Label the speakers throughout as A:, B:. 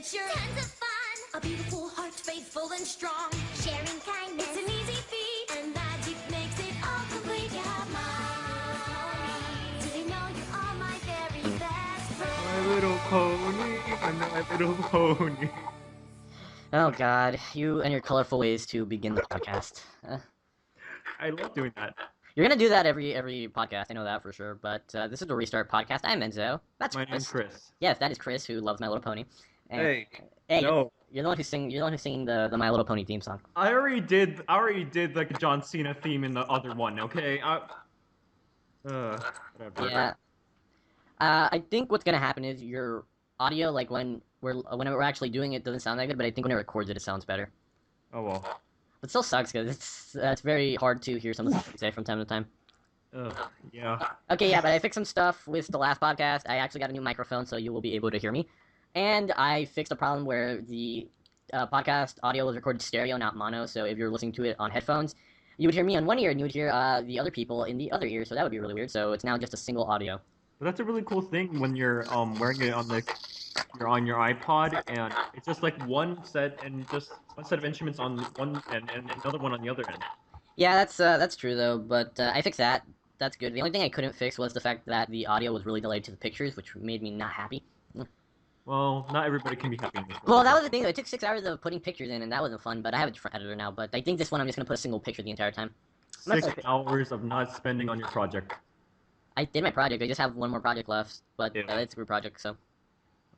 A: adventure, tons of fun, a beautiful heart, faithful and strong, sharing kindness, it's an easy feat, and magic makes it all complete. Yeah, mommy, do you know you are my very best friend?
B: My Little Pony, My Little Pony.
C: Oh God, you and your colorful ways to begin the podcast.
B: I love doing that.
C: You're gonna do that every podcast. I know that for sure. But this is the Restart podcast. I'm Enzo. That's
B: My
C: Chris.
B: name's Chris.
C: Yes, that is Chris, who loves My Little Pony. And,
B: Hey,
C: hey,
B: no.
C: you're the one who's singing. You're the one who's singing the My Little Pony theme song.
B: I already did like a John Cena theme in the other one. Okay. Whatever.
C: Yeah. I think what's gonna happen is your audio, like when we're actually doing it, doesn't sound that good. But I think when it records it, it sounds better.
B: Oh well.
C: It still sucks because it's very hard to hear some of the stuff you say from time to time.
B: Yeah.
C: Okay, yeah, but I fixed some stuff with the last podcast. I actually got a new microphone, so you will be able to hear me. And I fixed a problem where the podcast audio was recorded stereo, not mono. So if you're listening to it on headphones, you would hear me on one ear, and you would hear the other people in the other ear. So that would be really weird. So it's now just a single audio.
B: But that's a really cool thing when you're wearing it on you're on your iPod, and it's just like one set of instruments on one end and another one on the other end.
C: Yeah, that's true though. But I fixed that. That's good. The only thing I couldn't fix was the fact that the audio was really delayed to the pictures, which made me not happy.
B: Well, not everybody can be happy.
C: Well, that was the thing. It took 6 hours of putting pictures in, and that wasn't fun. But I have a different editor now. But I think this one I'm just gonna put a single picture the entire time.
B: 6 hours of not spending on your project.
C: I did my project. I just have one more project left, but
B: Yeah.
C: it's a group project, so.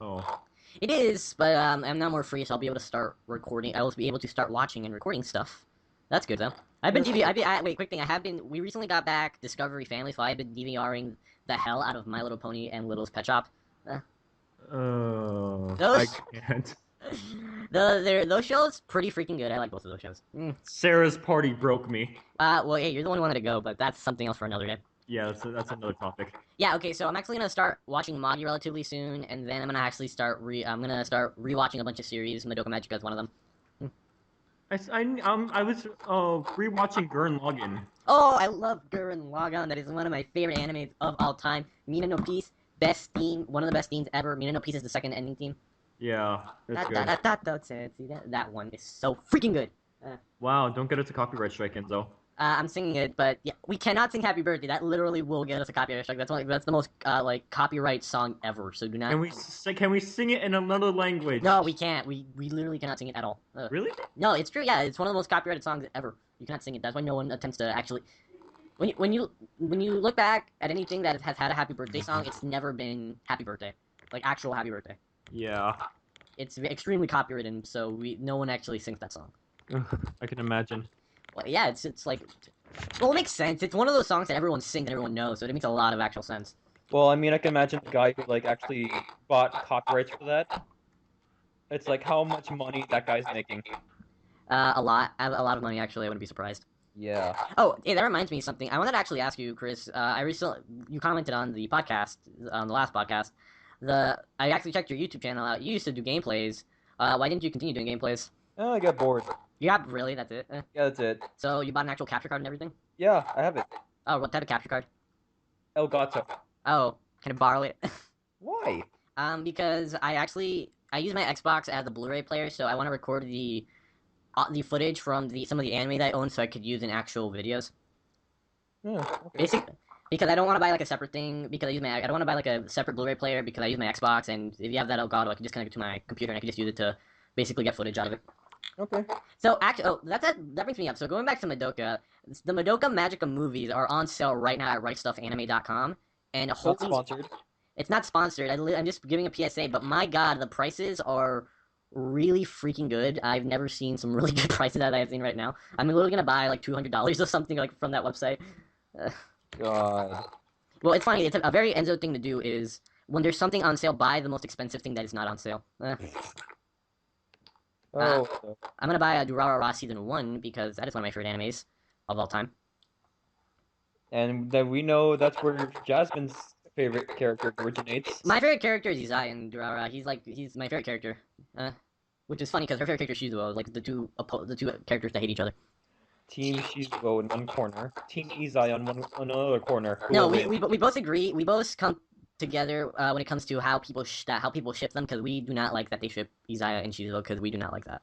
B: Oh.
C: It is, but I'm now more free, so I'll be able to start recording. I will be able to start watching and recording stuff. That's good though. Wait, quick thing. We recently got back Discovery Family, so I've been DVRing the hell out of My Little Pony and Little's Pet Shop.
B: I can't.
C: Those shows pretty freaking good. I like both of those shows.
B: Sarah's party broke me.
C: Well, hey, you're the one who wanted to go, but that's something else for another day.
B: Yeah, that's another topic.
C: Yeah, okay, so I'm actually gonna start watching Magi relatively soon, and then I'm gonna actually start rewatching a bunch of series. Madoka Magica is one of them.
B: I was rewatching Gurren Lagann.
C: Oh, I love Gurren Lagann. That is one of my favorite animes of all time. Mina no Peace, best theme, one of the best themes ever. Mina no Peace is the second ending theme.
B: Yeah, that's good.
C: See, that one is so freaking good.
B: Wow, don't get us a copyright strike, Enzo.
C: I'm singing it, but yeah, we cannot sing Happy Birthday. That literally will get us a copyright strike. That's the most copyright song ever. So do not.
B: Can we sing it in another language?
C: No, we can't. We literally cannot sing it at all.
B: Really?
C: No, it's true. Yeah, it's one of the most copyrighted songs ever. You cannot sing it. That's why no one attempts to actually. When you look back at anything that has had a Happy Birthday song, it's never been Happy Birthday, like actual Happy Birthday.
B: Yeah.
C: It's extremely copyrighted, so no one actually sings that song.
B: I can imagine.
C: Well, yeah, it's like, well, it makes sense. It's one of those songs that everyone sings and everyone knows, so it makes a lot of actual sense.
D: Well, I mean, I can imagine the guy who like actually bought copyrights for that. It's like how much money that guy's making.
C: A lot of money actually. I wouldn't be surprised.
D: Yeah.
C: Oh, hey, that reminds me of something. I wanted to actually ask you, Chris. You commented on the podcast, on the last podcast. I actually checked your YouTube channel out. You used to do gameplays. Why didn't you continue doing gameplays?
D: Oh, I got bored.
C: Yeah, really? That's it?
D: Yeah, that's it.
C: So you bought an actual capture card and everything?
D: Yeah, I have it.
C: Oh, what type of capture card?
D: Elgato.
C: Oh, can I borrow it?
D: Why?
C: Because I use my Xbox as a Blu-ray player, so I want to record the footage from some of the anime that I own, so I could use in actual videos.
D: Yeah, okay.
C: Basically, because I don't want to buy like a separate thing. Because I don't want to buy like a separate Blu-ray player because I use my Xbox, and if you have that Elgato, I can just connect it to my computer and I can just use it to basically get footage out of it.
D: Okay.
C: So that brings me up. So going back to Madoka, the Madoka Magica movies are on sale right now at Rightstuffanime.com, and
D: Not
C: holy,
D: sponsored.
C: it's not sponsored. I'm just giving a PSA, but my God, the prices are really freaking good. I've never seen some really good prices that I've seen right now. I'm literally gonna buy like $200 or something like from that website.
D: God.
C: Well, it's funny. It's a very Enzo thing to do is when there's something on sale, buy the most expensive thing that is not on sale.
D: Oh.
C: I'm gonna buy Durarara Season 1 because that is one of my favorite animes of all time.
D: And then we know that's where Jasmine's favorite character originates.
C: My favorite character is Izai in Durarara. He's my favorite character. Which is funny because her favorite character is Shizuo. Like the two characters that hate each other.
D: Team Shizuo in one corner, Team Izai on another corner.
C: No, we both agree. We both come together when it comes to how people ship them, because we do not like that they ship Izaya and Shizuo, because we do not like that.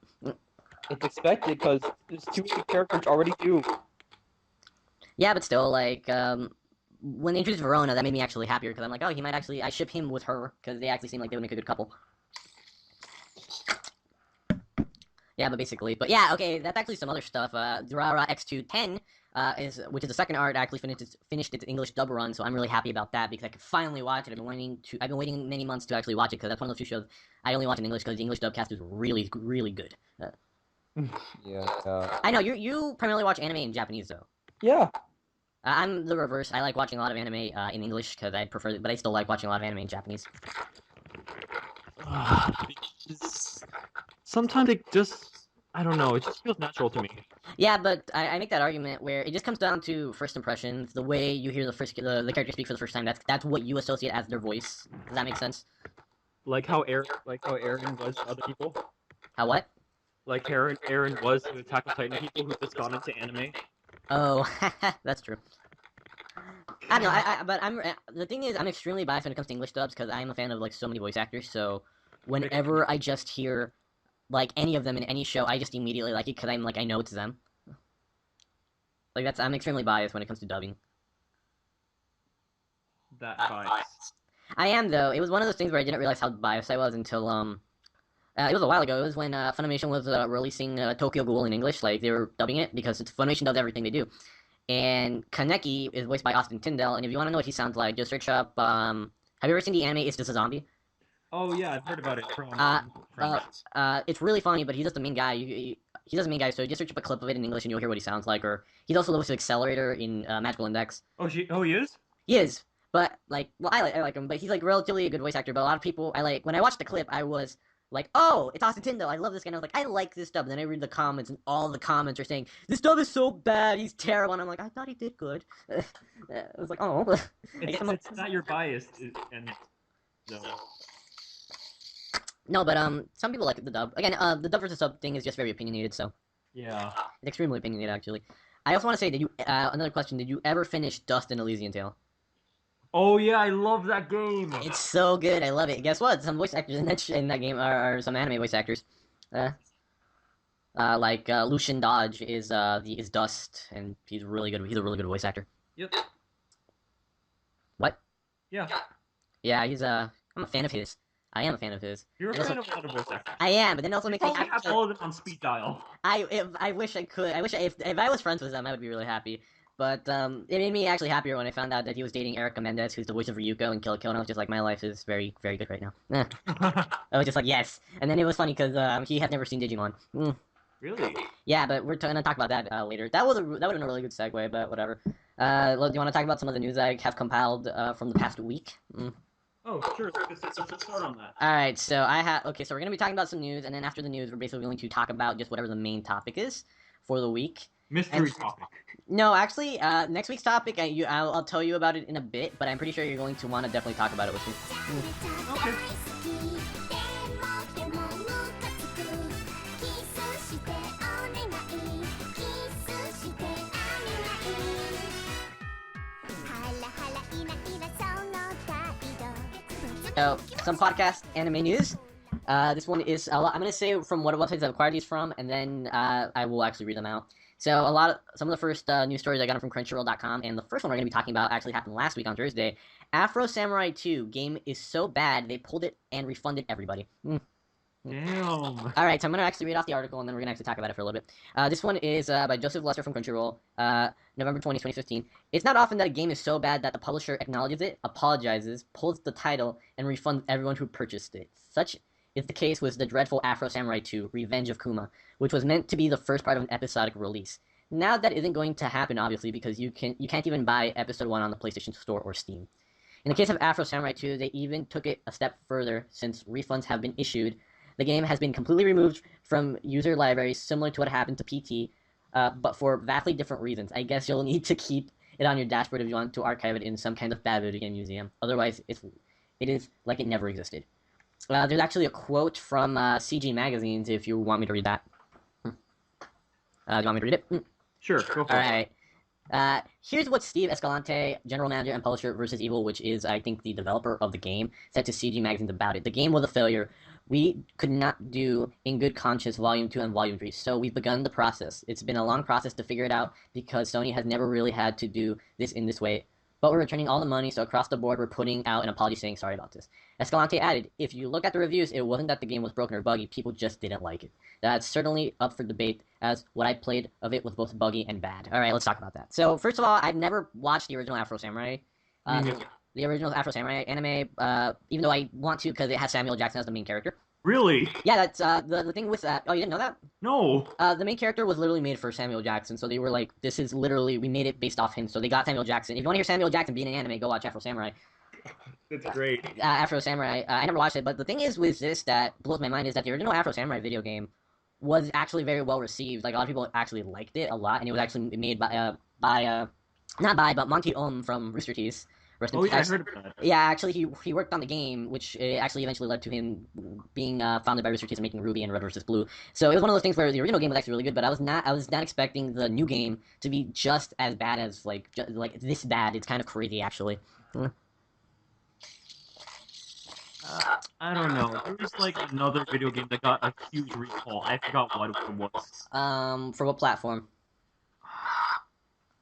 D: It's expected because there's two of the characters already do.
C: Yeah, but still, like, when they introduced Verona, that made me actually happier, because I'm like, oh, he might actually, I ship him with her, because they actually seem like they would make a good couple. Yeah, but yeah, okay, that's actually some other stuff. Durara X210, which is the second art, actually finished its English dub run, so I'm really happy about that, because I could finally watch it. I've been waiting many months to actually watch it, because that's one of those few shows I only watch in English, because the English dub cast is really, really good.
D: Yeah.
C: I know, you primarily watch anime in Japanese, though.
D: Yeah.
C: I'm the reverse. I like watching a lot of anime in English because I prefer it, but I still like watching a lot of anime in Japanese.
B: Sometimes it just, I don't know, it just feels natural to me.
C: Yeah, but I make that argument where it just comes down to first impressions, the way you hear the character speak for the first time. That's what you associate as their voice. Does that make sense?
B: Like how Aaron was to other people.
C: How what?
B: Like Aaron was to Attack on Titan people who just got into anime.
C: Oh, that's true. I don't know. But the thing is, I'm extremely biased when it comes to English dubs because I'm a fan of like so many voice actors. So whenever I just hear like any of them in any show, I just immediately like it because I'm like I know it's them. Like I'm extremely biased when it comes to dubbing.
B: That bias.
C: I am though. It was one of those things where I didn't realize how biased I was until it was a while ago. It was when Funimation was releasing Tokyo Ghoul in English. Like they were dubbing it because Funimation does everything they do. And Kaneki is voiced by Austin Tyndall. And if you want to know what he sounds like, just search up. Have you ever seen the anime It's Just a Zombie?
B: Oh yeah, I've heard about it from friends.
C: It's really funny, but he's just the main guy. He does the main guy, so just search up a clip of it in English and you'll hear what he sounds like. Or he's also the voice of Accelerator in Magical Index.
B: Oh, he is?
C: He is, but like, well, I like him, but he's like relatively a good voice actor. But a lot of people, when I watched the clip, I was like, oh, it's Austin Tyndall. I love this guy. And I was like, I like this dub. And then I read the comments, and all the comments are saying this dub is so bad. He's terrible. And I'm like, I thought he did good. I was like, oh,
B: It's not your bias, and no.
C: No, but some people like the dub. Again, the dub versus sub thing is just very opinionated. So
B: Yeah.
C: it's extremely opinionated, actually. I also want to say, did you another question? Did you ever finish Dust in Elysian Tale?
B: Oh yeah, I love that game.
C: It's so good. I love it. Guess what? Some voice actors in that game are some anime voice actors. Like Lucian Dodge is Dust, and he's really good. He's a really good voice actor.
B: Yep.
C: What?
B: Yeah.
C: Yeah, I'm a fan of his. I am a fan of his.
B: You're a fan of a lot of voice actors.
C: I am, but then it also makes me
B: Probably
C: happy.
B: have all of them on speed dial.
C: I wish I could. If I was friends with them, I would be really happy. But it made me actually happier when I found out that he was dating Erica Mendez, who's the voice of Ryuko in Kill la Kill, and I was just like, my life is very, very good right now. I was just like, yes. And then it was funny because he had never seen Digimon.
B: Really?
C: Yeah, but we're gonna talk about that later. That would have been a really good segue, but whatever. Do you want to talk about some of the news I have compiled from the past week?
B: Oh, sure. Let's start on that.
C: All right, so so we're gonna be talking about some news, and then after the news, we're basically going to talk about just whatever the main topic is for the week.
B: Mystery topic.
C: No, actually, next week's topic, I'll tell you about it in a bit, but I'm pretty sure you're going to want to definitely talk about it with me.
B: Okay.
C: So, some podcast anime news. This one is I'm gonna say from what websites I've acquired these from, and then I will actually read them out. So some of the first news stories I got them from Crunchyroll.com, and the first one we're gonna be talking about actually happened last week on Thursday. Afro Samurai 2 game is so bad they pulled it and refunded everybody.
B: Damn.
C: All right, so I'm gonna actually read off the article, and then we're gonna actually talk about it for a little bit. This one is by Joseph Lester from Crunchyroll, November 20, 2015. It's not often that a game is so bad that the publisher acknowledges it, apologizes, pulls the title, and refunds everyone who purchased it. Such is the case with the dreadful Afro Samurai 2, Revenge of Kuma, which was meant to be the first part of an episodic release. Now that isn't going to happen, obviously, because you can't even buy Episode 1 on the PlayStation Store or Steam. In the case of Afro Samurai 2, they even took it a step further, since refunds have been issued. The game has been completely removed from user libraries, similar to what happened to PT, but for vastly different reasons. I guess you'll need to keep it on your dashboard if you want to archive it in some kind of bad video game museum. Otherwise, it is like it never existed. There's actually a quote from CG Magazines, if you want me to read that. Do you want me to read it?
B: Sure, go for it.
C: Alright. Here's what Steve Escalante, general manager and publisher of Versus Evil, which is, I think, the developer of the game, said to CG Magazine about it. The game was a failure. We could not do In Good Conscience Volume 2 and Volume 3, so we've begun the process. It's been a long process to figure it out because Sony has never really had to do this in this way. But we're returning all the money, so across the board, we're putting out an apology saying sorry about this. Escalante added, if you look at the reviews, it wasn't that the game was broken or buggy, people just didn't like it. That's certainly up for debate, as what I played of it was both buggy and bad. Alright, let's talk about that. So, first of all, I've never watched the original Afro Samurai. The original Afro Samurai anime, even though I want to because it has Samuel Jackson as the main character.
B: Really?
C: Yeah, that's the thing with that. Oh, you didn't know that?
B: No.
C: The main character was literally made for Samuel Jackson, so they were like, this is literally, we made it based off him, so they got Samuel Jackson. If you want to hear Samuel Jackson being an anime, go watch Afro Samurai.
B: That's great.
C: Afro Samurai, I never watched it, but the thing is with this that blows my mind is that the original Afro Samurai video game was actually very well received. Like, a lot of people actually liked it a lot, and it was actually made but Monty Ohm from Rooster Teeth.
B: Oh yeah, I heard of that.
C: Yeah, actually, he worked on the game, which actually eventually led to him being founded by Rooster Teeth and making Ruby and Red vs. Blue. So it was one of those things where the original game was actually really good, but I was not expecting the new game to be just as bad as like this bad. It's kind of crazy, actually.
B: I don't know. There was like another video game that got a huge recall. I forgot what it was.
C: For what platform?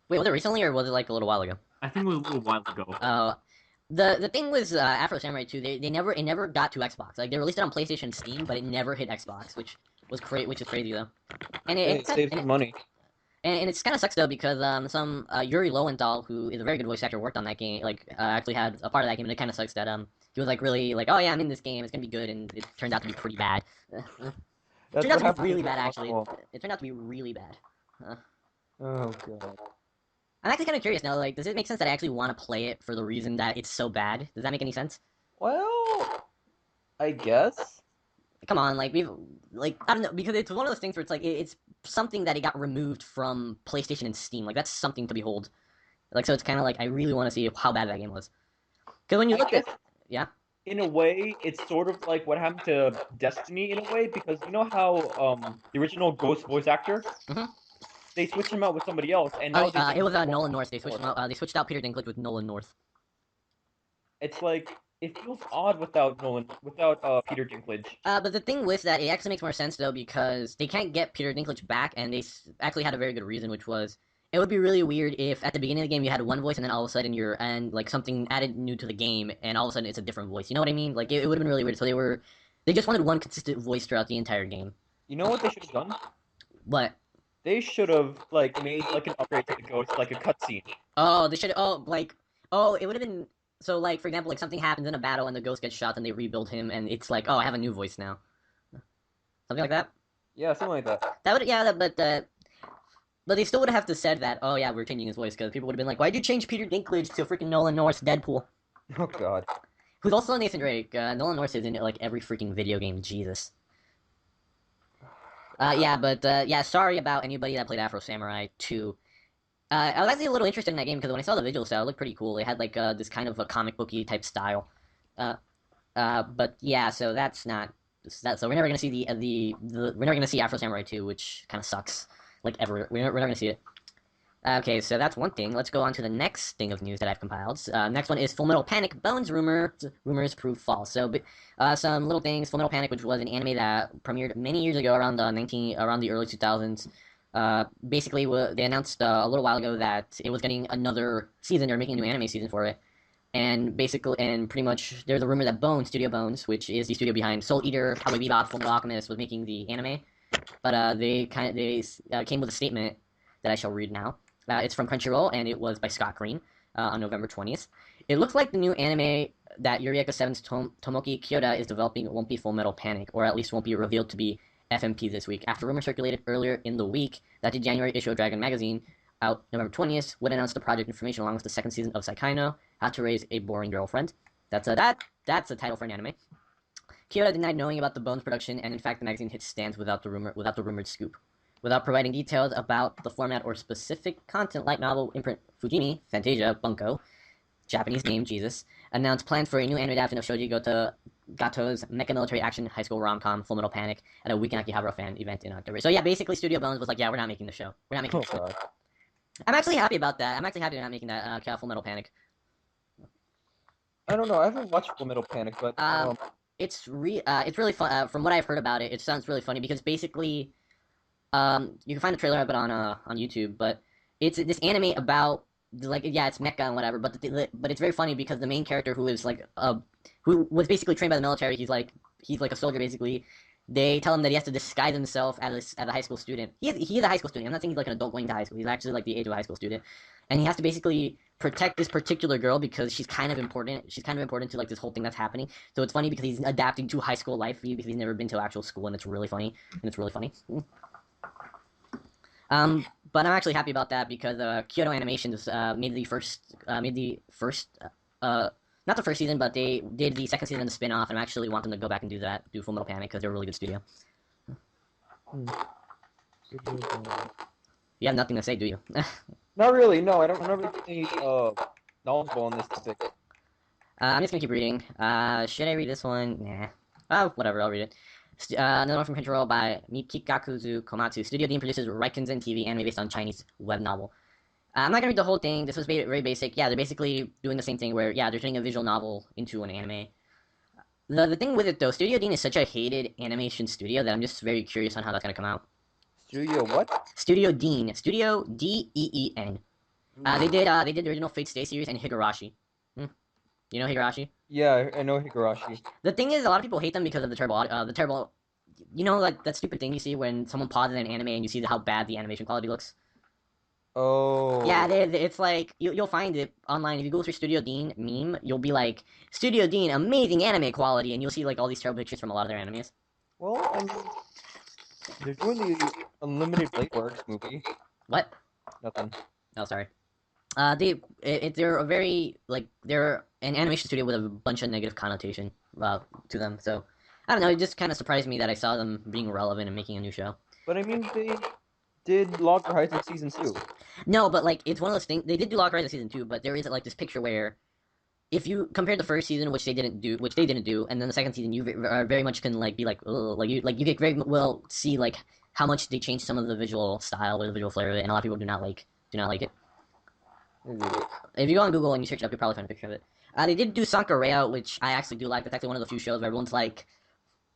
C: Wait, was it recently or was it like a little while ago?
B: I think it was a little while ago.
C: The thing was Afro Samurai 2, it never got to Xbox. Like they released it on PlayStation and Steam, but it never hit Xbox, which is crazy though. And
D: it saves some money.
C: And it's kind of sucks though because some Yuri Lowenthal, who is a very good voice actor, worked on that game. Like actually had a part of that game, and it kind of sucks that he was like really like, oh yeah, I'm in this game, it's gonna be good, and it turned out to be pretty bad. It turned out to be really bad actually. It turned out to be really bad.
D: Oh god.
C: I'm actually kind of curious now. Like, does it make sense that I actually want to play it for the reason that it's so bad? Does that make any sense?
D: Well, I guess.
C: Come on, like I don't know, because it's one of those things where it's like it's something that it got removed from PlayStation and Steam. Like that's something to behold. Like so, it's kind of like I really want to see how bad that game was. Because when you look at
D: in a way, it's sort of like what happened to Destiny in a way, because you know how the original Ghost voice actor. They switched him out with somebody else, and now
C: it was Nolan North. They switched him out. They switched out Peter Dinklage with Nolan North.
D: It's like it feels odd without Peter Dinklage.
C: But the thing with that, it actually makes more sense though because they can't get Peter Dinklage back, and they actually had a very good reason, which was it would be really weird if at the beginning of the game you had one voice, and then all of a sudden like something added new to the game, and all of a sudden it's a different voice. You know what I mean? Like it would have been really weird. So they just wanted one consistent voice throughout the entire game.
D: You know what they should have done?
C: What?
D: They should have like made like an upgrade to the ghost, like a cutscene.
C: Oh, they should. It would have been so. Like for example, like something happens in a battle and the ghost gets shot, and they rebuild him, and it's like, oh, I have a new voice now. Something like that.
D: Yeah, something like that.
C: That would but they still would have to said that. Oh yeah, we're changing his voice because people would have been like, why'd you change Peter Dinklage to freaking Nolan North's Deadpool?
D: Oh god.
C: Who's also Nathan Drake. Nolan North is in like every freaking video game. Jesus. Sorry about anybody that played Afro Samurai 2. I was actually a little interested in that game because when I saw the visual style, it looked pretty cool. It had like this kind of a comic booky type style. But yeah, so that's not that. So we're never gonna see we're never gonna see Afro Samurai 2, which kind of sucks. Like ever, we're never gonna see it. Okay, so that's one thing. Let's go on to the next thing of news that I've compiled. Next one is Full Metal Panic Bones rumors prove false. So, some little things. Full Metal Panic, which was an anime that premiered many years ago, around the early 2000s. Basically, they announced a little while ago that it was getting another season. They're making a new anime season for it, and pretty much, there's a rumor that Studio Bones, which is the studio behind Soul Eater, Cowboy Bebop, Fullmetal Alchemist, was making the anime. But they came with a statement that I shall read now. It's from Crunchyroll, and it was by Scott Green on November 20th. It looks like the new anime that Eureka 7's Tomoki Kyoda is developing won't be Full Metal Panic, or at least won't be revealed to be FMP this week, after rumors circulated earlier in the week that the January issue of Dragon Magazine, out November 20th, would announce the project information along with the second season of Saikaino, How to Raise a Boring Girlfriend. That's a title for an anime. Kyoda denied knowing about the Bones production, and in fact the magazine hit stands without the rumored scoop. Without providing details about the format or specific content, light novel imprint Fujimi, Fantasia, Bunko, Japanese name, Jesus, announced plans for a new anime adaptation of Shoji Gato's mecha military action high school rom-com Full Metal Panic at a Weekend Akihabara fan event in October. So yeah, basically Studio Bones was like, yeah, we're not making the show. We're not making the show. I'm actually happy about that. I'm actually happy they're not making that Full Metal Panic.
D: I don't know. I haven't watched Full Metal Panic, but
C: it's really fun. From what I've heard about it, it sounds really funny because basically, you can find the trailer of it on YouTube, but it's this anime about like it's mecha and whatever, but but it's very funny because the main character who is like who was basically trained by the military, he's like a soldier basically. They tell him that he has to disguise himself as a high school student. He is a high school student. I'm not saying he's like an adult going to high school. He's actually like the age of a high school student, and he has to basically protect this particular girl because she's kind of important. She's kind of important to like this whole thing that's happening. So it's funny because he's adapting to high school life because he's never been to actual school, and it's really funny. But I'm actually happy about that because Kyoto Animations made the first not the first season, but they did the second season of the spin-off, and I actually want them to go back and do Full Metal Panic because they're a really good studio. You have nothing to say, do you?
D: Not really. No, I don't. I'm not really knowledgeable on this topic.
C: I'm just gonna keep reading. Should I read this one? Nah. Oh, whatever. I'll read it. Another one from Crunchyroll by Mikikakuzu Komatsu. Studio Dean produces Raikenzen TV anime based on Chinese web novel. I'm not gonna read the whole thing. This was very basic. Yeah, they're basically doing the same thing where they're turning a visual novel into an anime. The thing with it though, Studio Dean is such a hated animation studio that I'm just very curious on how that's gonna come out.
D: Studio what?
C: Studio Dean. Studio Deen. They did the original Fate Stay series and Higurashi. You know Higurashi?
D: Yeah, I know Higurashi.
C: The thing is, a lot of people hate them because of the terrible, you know, like that stupid thing you see when someone pauses an anime and you see how bad the animation quality looks.
D: Oh.
C: Yeah, it's like you'll find it online if you go through Studio Dean meme. You'll be like Studio Dean, amazing anime quality, and you'll see like all these terrible pictures from a lot of their animes.
D: Well, I mean, they're doing the Unlimited Blade Works movie.
C: What?
D: Nothing.
C: Oh, sorry. They're a very they're an animation studio with a bunch of negative connotation to them. So I don't know. It just kind of surprised me that I saw them being relevant and making a new show.
D: But I mean, they did Log Horizon Season 2.
C: No, but like it's one of those things. They did do Log Horizon Season 2, but there is like this picture where if you compare the first season, which they didn't do, and then the second season, you very much can like be like, oh, you get very well see like how much they changed some of the visual style or the visual flair of it, and a lot of people do not like it. If you go on Google and you search it up, you'll probably find a picture of it. They did do Sankareya, which I actually do like. That's actually one of the few shows where everyone's like,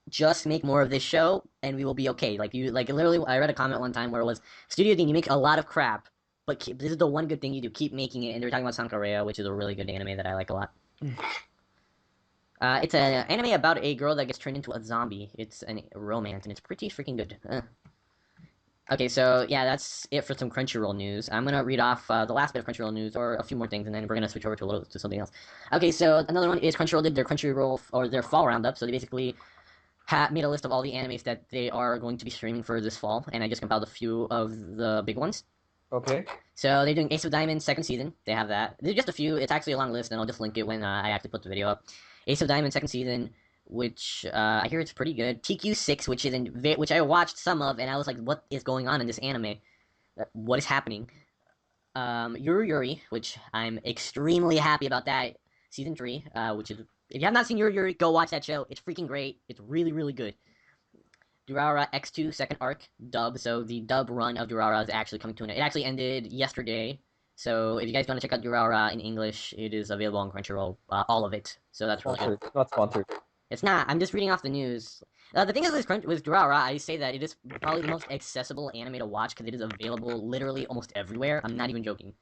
C: just make more of this show and we will be okay. Literally, I read a comment one time where it was, Studio Dean, you make a lot of crap, but this is the one good thing you do. Keep making it. And they were talking about Sankareya, which is a really good anime that I like a lot. It's an anime about a girl that gets turned into a zombie. It's a romance, and it's pretty freaking good. Okay, so yeah, that's it for some Crunchyroll news. I'm gonna read off the last bit of Crunchyroll news, or a few more things, and then we're gonna switch over to something else. Okay, so another one is Crunchyroll did their Crunchyroll or their fall roundup. So they basically made a list of all the animes that they are going to be streaming for this fall, and I just compiled a few of the big ones.
D: Okay.
C: So they're doing Ace of Diamonds second season. They have that. There's just a few. It's actually a long list, and I'll just link it when I actually put the video up. Ace of Diamonds second season, which I hear it's pretty good. TQ6, which I watched some of, and I was like, what is going on in this anime? What is happening? Yuri Yuri, which I'm extremely happy about that. Season 3, which is, if you have not seen Yuri Yuri, go watch that show. It's freaking great. It's really, really good. Durara X2 second arc dub. So the dub run of Durara is actually coming to an end. It actually ended yesterday. So if you guys want to check out Durara in English, it is available on Crunchyroll, all of it. So that's really good.
D: It's not sponsored.
C: It's not. I'm just reading off the news. The thing is with Durara, I say that it is probably the most accessible anime to watch because it is available literally almost everywhere. I'm not even joking.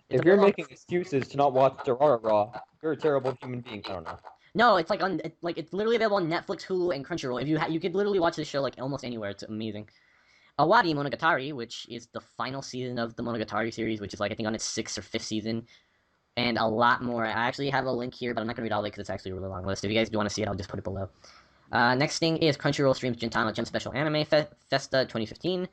D: If you're making excuses to not watch Durara, you're a terrible human being. I don't know.
C: No, it's it's literally available on Netflix, Hulu, and Crunchyroll. If you could literally watch this show like almost anywhere. It's amazing. Awadhi Monogatari, which is the final season of the Monogatari series, which is I think on its 6th or 5th season, and a lot more. I actually have a link here, but I'm not gonna read all of it because it's actually a really long list. If you guys do want to see it, I'll just put it below. Next thing is Crunchyroll streams Gintama Gem Special Anime Festa 2015.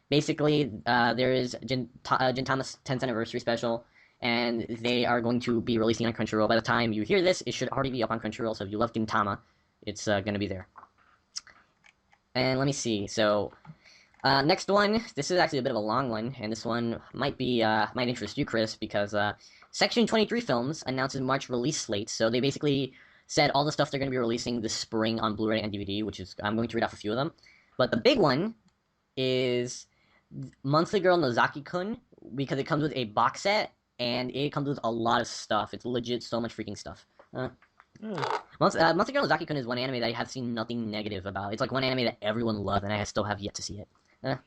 C: Basically, there is Gintama's 10th anniversary special, and they are going to be releasing on Crunchyroll. By the time you hear this, it should already be up on Crunchyroll, so if you love Gintama, it's going to be there. And let me see, so, next one, this is actually a bit of a long one, and this one might interest you, Chris, because, Section 23 Films announces March release slate, so they basically said all the stuff they're going to be releasing this spring on Blu-ray and DVD, which is, I'm going to read off a few of them, but the big one is Monthly Girl Nozaki-kun, because it comes with a box set and it comes with a lot of stuff. It's legit so much freaking stuff. Monster Girl Nozaki-kun is one anime that I have seen nothing negative about. It's like one anime that everyone loved, and I still have yet to see it. It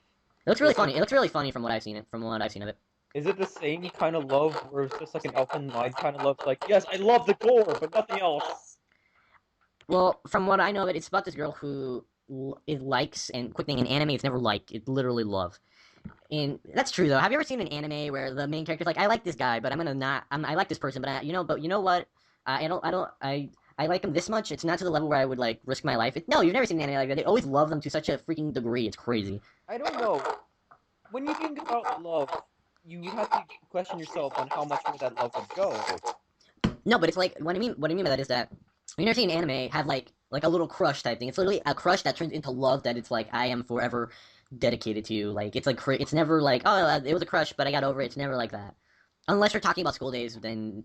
C: looks really funny. It looks really funny from what I've seen of it.
D: Is it the same kind of love, where it's just like an elfin light kind of love? Like, yes, I love the gore, but nothing else.
C: Well, from what I know of it, it's about this girl who it likes, and quick thing, in anime, it's never like, it's literally love. And that's true though. Have you ever seen an anime where the main character's like, I like this guy, but I like this person, but you know what? I like him this much. It's not to the level where I would like risk my life. No, you've never seen an anime like that. They always love them to such a freaking degree. It's crazy.
D: I don't know. When you think about love, you have to question yourself on how much of that love would go.
C: No, but it's like what I mean by that is that you never seen an anime have like a little crush type thing. It's literally a crush that turns into love that it's like I am forever dedicated to you. Like it's like it's never like, oh, it was a crush but I got over it. It's never like that. Unless you're talking about School Days, then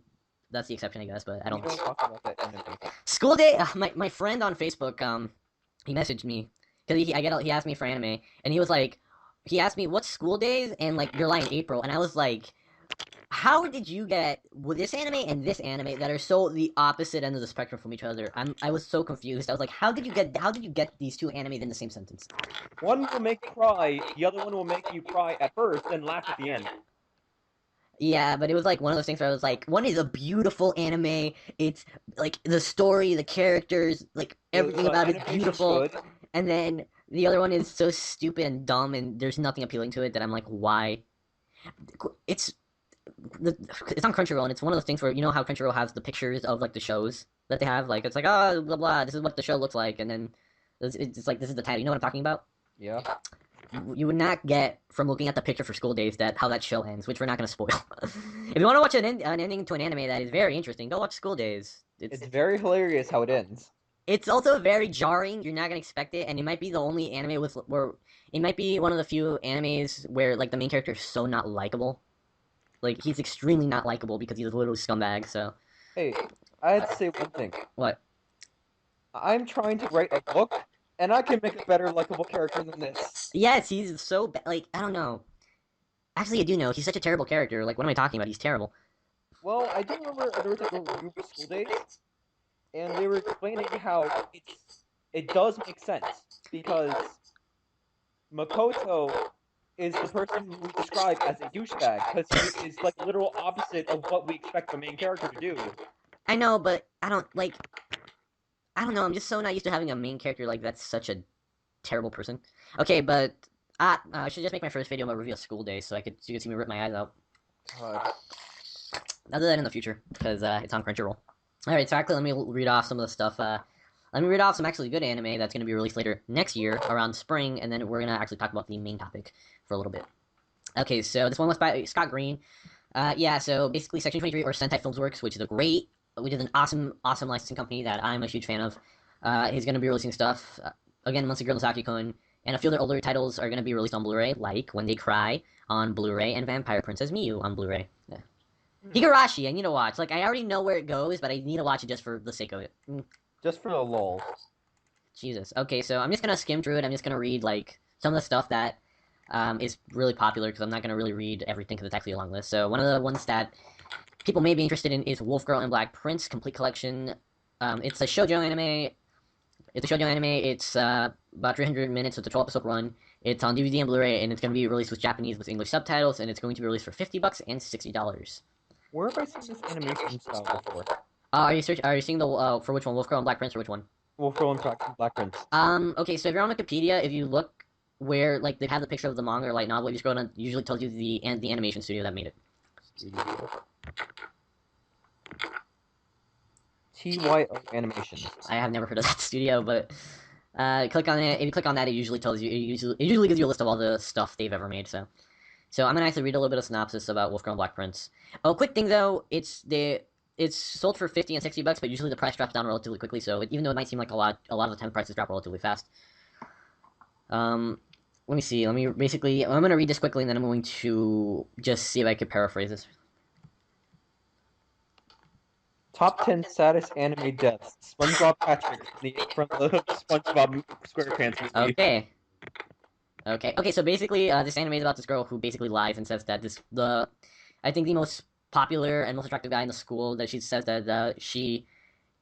C: that's the exception, I guess. But I don't.
D: You don't talk about that anime.
C: School Day. My friend on Facebook, he messaged me because he asked me for anime, and he was like, he asked me what's School Days and like Your Lie in April, and I was like, how did you get this anime and this anime that are so the opposite end of the spectrum from each other? I was so confused. I was like, how did you get these two animes in the same sentence?
D: One will make you cry, the other one will make you cry at first, then laugh at the end.
C: Yeah, but it was like one of those things where I was like, one is a beautiful anime. It's like the story, the characters, like everything about it is beautiful. And then the other one is so stupid and dumb, and there's nothing appealing to it that I'm like, why? It's on Crunchyroll, and it's one of those things where you know how Crunchyroll has the pictures of like the shows that they have, like it's like oh blah blah, this is what the show looks like, and then it's like this is the title. You know what I'm talking about?
D: Yeah.
C: You would not get from looking at the picture for School Days that how that show ends, which we're not going to spoil. If you want to watch an ending to an anime that is very interesting, go watch School Days.
D: It's very hilarious how it ends.
C: It's also very jarring. You're not going to expect it, and it might be the only anime where it might be one of the few animes where like the main character is so not likable. Like he's extremely not likable because he's a little scumbag. So.
D: Hey, I had to say one thing.
C: What?
D: I'm trying to write a book. And I can make a better likable character than this.
C: Yes, he's so like I don't know. Actually, I do know he's such a terrible character. Like, what am I talking about? He's terrible.
D: Well, I do remember there was a review of School Days, and they were explaining how it does make sense because Makoto is the person who we describe as a douchebag because he is like the literal opposite of what we expect the main character to do.
C: I know, but I don't know, I'm just so not used to having a main character like that's such a terrible person. Okay, but I should just make my first video about review of School Days so you can see me rip my eyes out.
D: God.
C: I'll do that in the future, because it's on Crunchyroll. Alright, so actually let me read off some of the stuff. Let me read off some actually good anime that's going to be released later next year, around spring, and then we're going to actually talk about the main topic for a little bit. Okay, so this one was by Scott Green. Yeah, so basically Section 23, or Sentai Filmsworks, which is an awesome licensing company that I'm a huge fan of. He's going to be releasing stuff. Again, Monster Girl Nozaki-kun, and a few of their older titles are going to be released on Blu-ray, like When They Cry on Blu-ray and Vampire Princess Miyu on Blu-ray. Yeah. Higurashi, I need to watch. Like, I already know where it goes, but I need to watch it just for the sake of it.
D: Just for the lol.
C: Jesus. Okay, so I'm just going to skim through it. I'm just going to read, like, some of the stuff that is really popular, because I'm not going to really read everything, because it's actually a long list. So one of the ones that people may be interested in is Wolf Girl and Black Prince Complete Collection. It's a shoujo anime. It's about 300 minutes with a 12-episode run. It's on DVD and Blu-ray, and it's going to be released with Japanese with English subtitles, and it's going to be released for $50 and $60.
D: Where have I seen this animation style before?
C: Are you seeing the for which one? Wolf Girl and Black Prince, or which one?
D: Wolf Girl and Black Prince.
C: Okay, so if you're on Wikipedia, if you look where like they have the picture of the manga or light novel, you scroll down, usually tells you the animation studio that made it.
D: TYO Animations.
C: I have never heard of that studio, but click on it. If you click on that, it usually tells you. It usually gives you a list of all the stuff they've ever made. So I'm gonna actually read a little bit of synopsis about Wolf Girl and Black Prince. Oh, quick thing though, it's sold for $50 and $60, but usually the price drops down relatively quickly. So even though it might seem like a lot of the time prices drop relatively fast. Let me see. I'm gonna read this quickly, and then I'm going to just see if I could paraphrase this.
D: Top 10 saddest anime deaths. SpongeBob Patrick from the SpongeBob SquarePants movie.
C: Okay. Okay, so basically, this anime is about this girl who basically lies and says that I think the most popular and most attractive guy in the school, that she says that she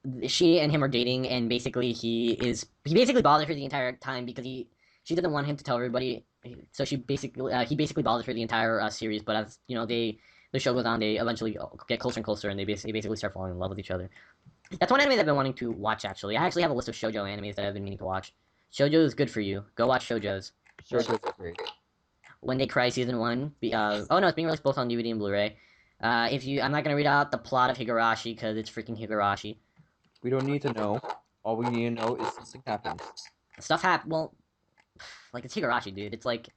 C: and him are dating, and basically he basically bothers her the entire time because she doesn't want him to tell everybody. So he basically bothers her the entire series. But as you know, the show goes on, they eventually get closer and closer, and they basically start falling in love with each other. That's one anime that I've been wanting to watch. Actually, I actually have a list of shoujo animes that I've been meaning to watch. Shoujo is good for you. Go watch shoujos.
D: Sure, that's great.
C: When They Cry season 1. Oh no, it's being released both on DVD and Blu-ray. I'm not gonna read out the plot of Higurashi because it's freaking Higurashi.
D: We don't need to know. All we need to know is something happens.
C: Well, like it's Higurashi, dude. It's like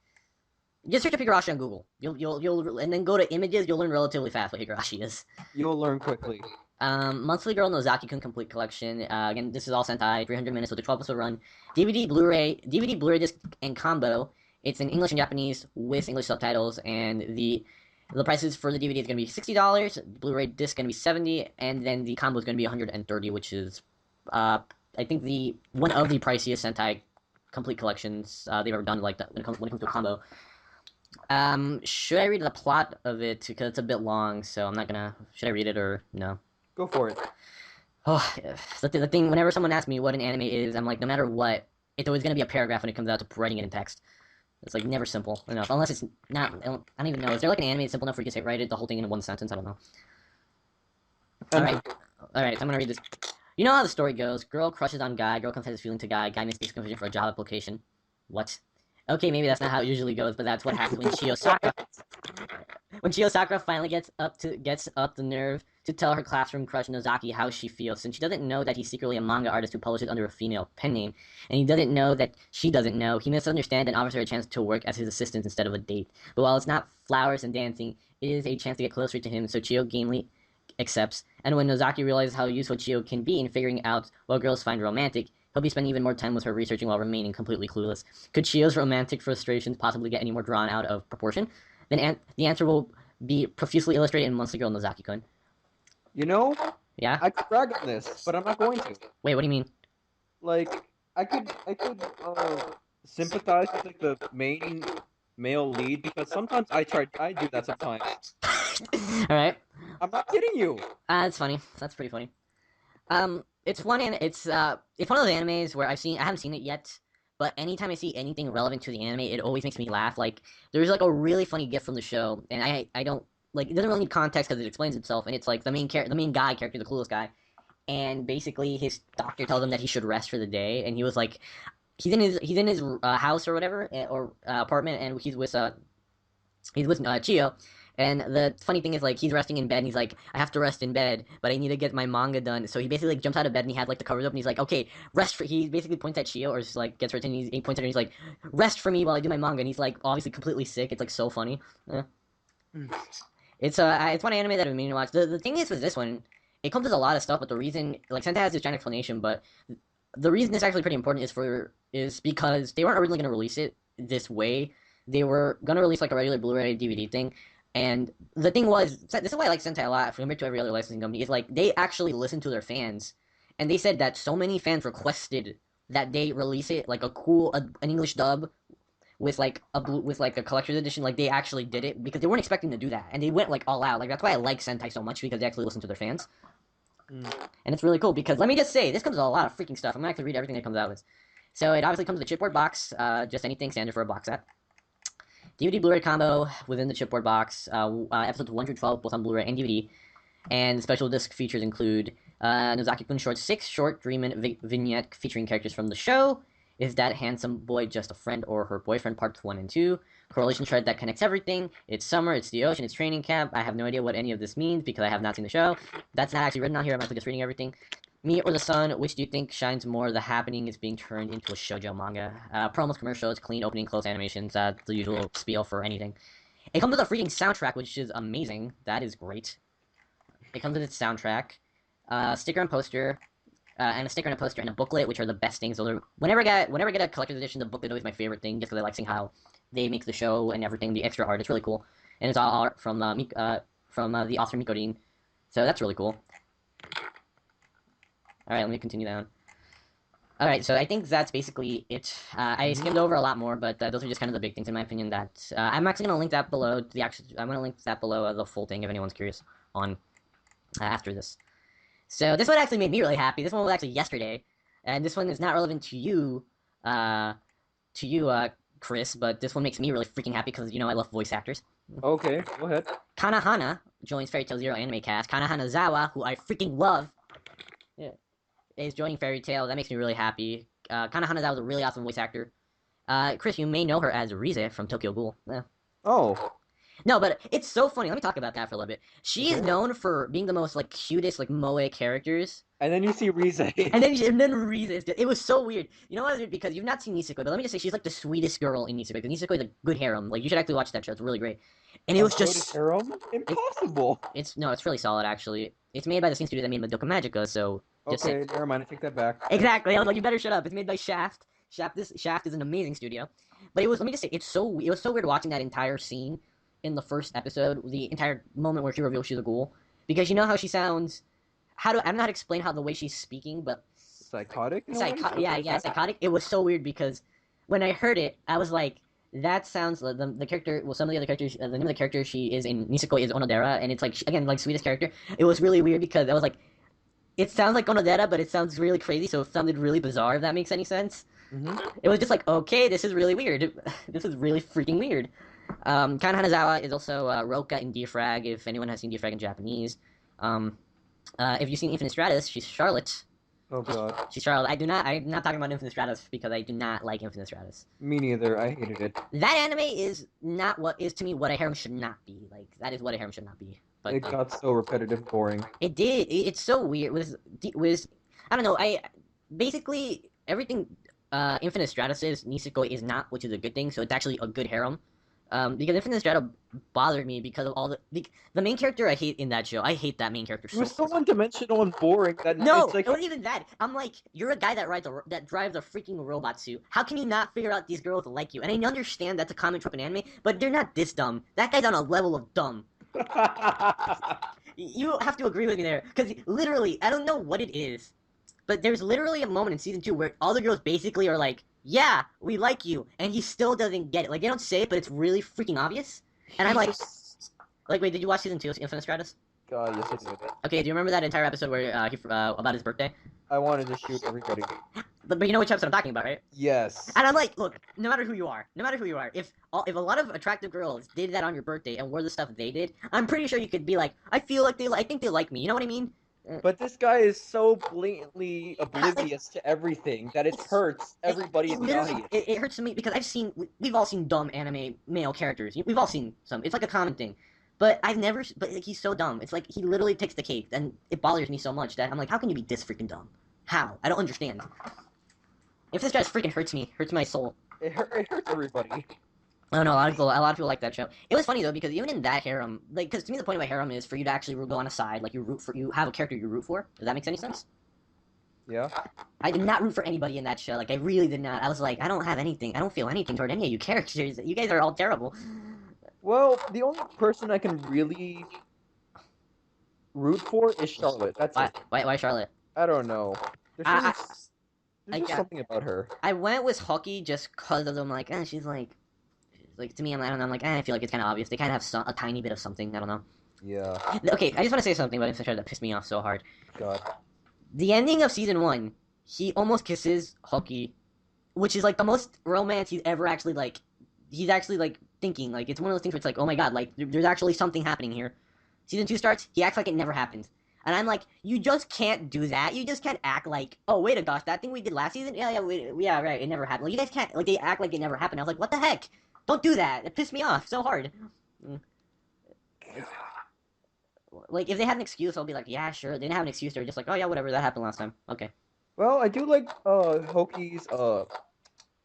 C: just search up Higurashi on Google. You'll and then go to images. You'll learn relatively fast what Higurashi is.
D: You'll learn quickly.
C: Monthly Girl Nozaki-kun Complete Collection. Again, this is all Sentai, 300 minutes with a 12-episode run. DVD, Blu-ray disc, and combo. It's in English and Japanese with English subtitles, and the prices for the DVD is going to be $60, Blu-ray disc going to be $70, and then the combo is going to be $130, which is, I think, one of the priciest Sentai complete collections they've ever done, like that, when it comes to a combo. Should I read the plot of it, because it's a bit long, so I'm not gonna... Should I read it, or no?
D: Go for it.
C: Oh, the thing, whenever someone asks me what an anime is, I'm like, no matter what, it's always going to be a paragraph when it comes out to writing it in text. It's like never simple enough, unless it's not. I don't even know. Is there like an anime that's simple enough where you can say write it the whole thing in one sentence? I don't know. All right. So I'm gonna read this. You know how the story goes. Girl crushes on guy. Girl confesses feeling to guy. Guy makes basic confusion for a job application. What? Okay, maybe that's not how it usually goes, but that's what happens when Chiyo Sakura finally gets up the nerve to tell her classroom crush Nozaki how she feels, since she doesn't know that he's secretly a manga artist who publishes under a female pen name, and he doesn't know that she doesn't know. He misunderstands and offers her a chance to work as his assistant instead of a date. But while it's not flowers and dancing, it is a chance to get closer to him, so Chiyo gamely accepts. And when Nozaki realizes how useful Chiyo can be in figuring out what girls find romantic, he'll be spending even more time with her researching while remaining completely clueless. Could Chiyo's romantic frustrations possibly get any more drawn out of proportion? Then the answer will be profusely illustrated in Monthly Girl Nozaki-kun.
D: You know?
C: Yeah?
D: I could brag on this, but I'm not going to.
C: Wait, what do you mean?
D: Like, I could sympathize with like the main male lead because sometimes I do that sometimes.
C: Alright.
D: I'm not kidding you.
C: That's funny. That's pretty funny. It's one of those animes where I haven't seen it yet, but anytime I see anything relevant to the anime, it always makes me laugh. Like, there's like a really funny gif from the show, and I don't, like, it doesn't really need context because it explains itself, and it's like the main guy character, the clueless guy, and basically his doctor tells him that he should rest for the day, and he was like, he's in his house or whatever, or apartment, and he's with Chiyo. And the funny thing is, like, he's resting in bed, and he's like, I have to rest in bed, but I need to get my manga done. So he basically, like, jumps out of bed, and he had, like, the covers up, and he's like, okay, he basically points at Chiyo, or just, like, gets her attention, and he points at her, and he's like, rest for me while I do my manga, and he's, like, obviously completely sick. It's, like, so funny. Yeah. It's one anime that I've been meaning to watch. The thing is with this one, it comes with a lot of stuff, but the reason, like, Sentai has this giant explanation, but the reason it's actually pretty important is because they weren't originally going to release it this way. They were going to release, like, a regular Blu-ray DVD thing. And the thing was, this is why I like Sentai a lot compared to every other licensing company, is like they actually listen to their fans, and they said that so many fans requested that they release it like an English dub with like a collector's edition. Like they actually did it because they weren't expecting to do that, and they went like all out. Like that's why I like Sentai so much, because they actually listen to their fans, and it's really cool. Because let me just say, this comes with a lot of freaking stuff. I'm gonna have to read everything that comes out with. So it obviously comes with a chipboard box, just anything standard for a box set. DVD Blu-ray combo within the chipboard box, episodes 1 through 12 both on Blu-ray and DVD, and special disc features include Nozaki-kun Short 6 short dream vignette featuring characters from the show, Is That Handsome Boy Just a Friend or Her Boyfriend Parts 1 and 2, Correlation Thread That Connects Everything, It's Summer, It's the Ocean, It's Training Camp. I have no idea what any of this means because I have not seen the show. That's not actually written on here, I'm actually just reading everything. Me or the Sun, which do you think shines more? The happening is being turned into a shoujo manga. Promos, commercials, clean opening, close animations, the usual spiel for anything. It comes with a freaking soundtrack, which is amazing. That is great. It comes with its soundtrack, sticker and poster, and a sticker and a poster and a booklet, which are the best things. So whenever I get a collector's edition, the booklet is always my favorite thing, just because I like seeing how they make the show and everything, the extra art. It's really cool, and it's all art from the author Mikorin, so that's really cool. Alright, let me continue down. All right, so I think that's basically it. I skimmed over a lot more, but those are just kind of the big things in my opinion. That I'm actually gonna link that below. I'm gonna link that below the full thing if anyone's curious on after this. So this one actually made me really happy. This one was actually yesterday, and this one is not relevant to you, Chris, but this one makes me really freaking happy because I love voice actors.
D: Okay, go ahead.
C: Kanahana joins Fairy Tail Zero anime cast. Kanahana Zawa, who I freaking love, is joining Fairy Tail. That makes me really happy. Kanahana Zawa is a really awesome voice actor. Chris, you may know her as Rize from Tokyo Ghoul. Yeah.
D: Oh.
C: No, but it's so funny. Let me talk about that for a little bit. She is known for being the most cutest moe characters.
D: And then you see Rize.
C: and then Rize. It was so weird. You know what? Because you've not seen Nisekoi, but let me just say she's the sweetest girl in Nisekoi. Because Nisekoi is a good harem. You should actually watch that show. It's really great. And it was just
D: harem? Impossible.
C: It's really solid actually. It's made by the same studio that made Madoka Magica, so
D: okay, never mind. I take that back.
C: Exactly. I was like, you better shut up. It's made by Shaft. Shaft is an amazing studio. But it was. Let me just say, it was so weird watching that entire scene in the first episode, the entire moment where she reveals she's a ghoul, because you know how she sounds. I don't know how to explain how the way she's speaking, but
D: psychotic.
C: Psychotic. It was so weird because when I heard it, I was like, that sounds the character. Well, some of the other characters. The name of the character she is in Nisekoi is Onodera, and it's again sweetest character. It was really weird because I was like, it sounds like Onodera, but it sounds really crazy, so it sounded really bizarre. If that makes any sense.
D: Mm-hmm.
C: It was just like, okay, this is really weird. This is really freaking weird. Kana Hanazawa is also Roka in Defrag, if anyone has seen Defrag in Japanese. If you've seen Infinite Stratus, she's Charlotte.
D: Oh god.
C: She's Charlotte. I'm not talking about Infinite Stratus because I do not like Infinite Stratus.
D: Me neither. I hated it.
C: That anime is not what is to me what a harem should not be. That is what a harem should not be. But
D: it got so repetitive, boring.
C: It did. It's so weird. Was I don't know. Basically everything Infinite Stratus is Nisekoi is not, which is a good thing. So it's actually a good harem. Because Infinite Stratus bothered me because of all the main character I hate in that show. I hate that main character.
D: It was so one-dimensional and boring that
C: no,
D: it's like...
C: it wasn't even that. I'm like, you're a guy that drives a freaking robot suit. How can you not figure out these girls like you? And I understand that's a common trope in anime, but they're not this dumb. That guy's on a level of dumb. You have to agree with me there, because literally, I don't know what it is, but there's literally a moment in season 2 where all the girls basically are like, yeah, we like you, and he still doesn't get it. They don't say it, but it's really freaking obvious. And I'm like, wait, did you watch season 2 of Infinite Stratus?
D: God, yes, I did.
C: Okay, do you remember that entire episode where about his birthday?
D: I wanted to shoot everybody.
C: But you know which episode I'm talking about, right?
D: Yes.
C: And I'm like, look, no matter who you are, if a lot of attractive girls did that on your birthday and wore the stuff they did, I'm pretty sure you could be like, I think they like me. You know what I mean?
D: But this guy is so blatantly oblivious to everything that it hurts everybody in the audience.
C: It hurts me because we've all seen dumb anime male characters. We've all seen some. It's like a common thing. But he's so dumb. It's like he literally takes the cake, and it bothers me so much that I'm like, how can you be this freaking dumb? How? I don't understand. If this guy freaking hurts my soul.
D: It hurts everybody.
C: I don't know, a lot of people like that show. It was funny though, because even in that harem, because to me the point of a harem is for you to actually go on a side, you have a character you root for. Does that make any sense?
D: Yeah.
C: I did not root for anybody in that show. I really did not. I was like, I don't feel anything toward any of you characters. You guys are all terrible.
D: Well, the only person I can really root for is Charlotte. That's it.
C: Why Charlotte?
D: I don't know. There's just something about her.
C: I went with Hockey just because of them. She's to me, I don't know. I'm like, I feel like it's kind of obvious. They kind of have a tiny bit of something. I don't know.
D: Yeah.
C: Okay, I just want to say something about Infinite that pissed me off so hard.
D: God.
C: The ending of season 1, he almost kisses Hockey, which is the most romance he's ever actually He's actually thinking it's one of those things where it's like, oh my god, there's actually something happening here. Season 2 starts, he acts like it never happened. And I'm like, you just can't do that. You just can't act like, oh, wait a gosh, that thing we did last season? Yeah, right, it never happened. You guys can't, they act like it never happened. I was like, what the heck? Don't do that. It pissed me off so hard. If they had an excuse, I'll be like, yeah, sure. They didn't have an excuse. They're just like, oh, yeah, whatever. That happened last time. Okay.
D: Well, I do like, Hoki's,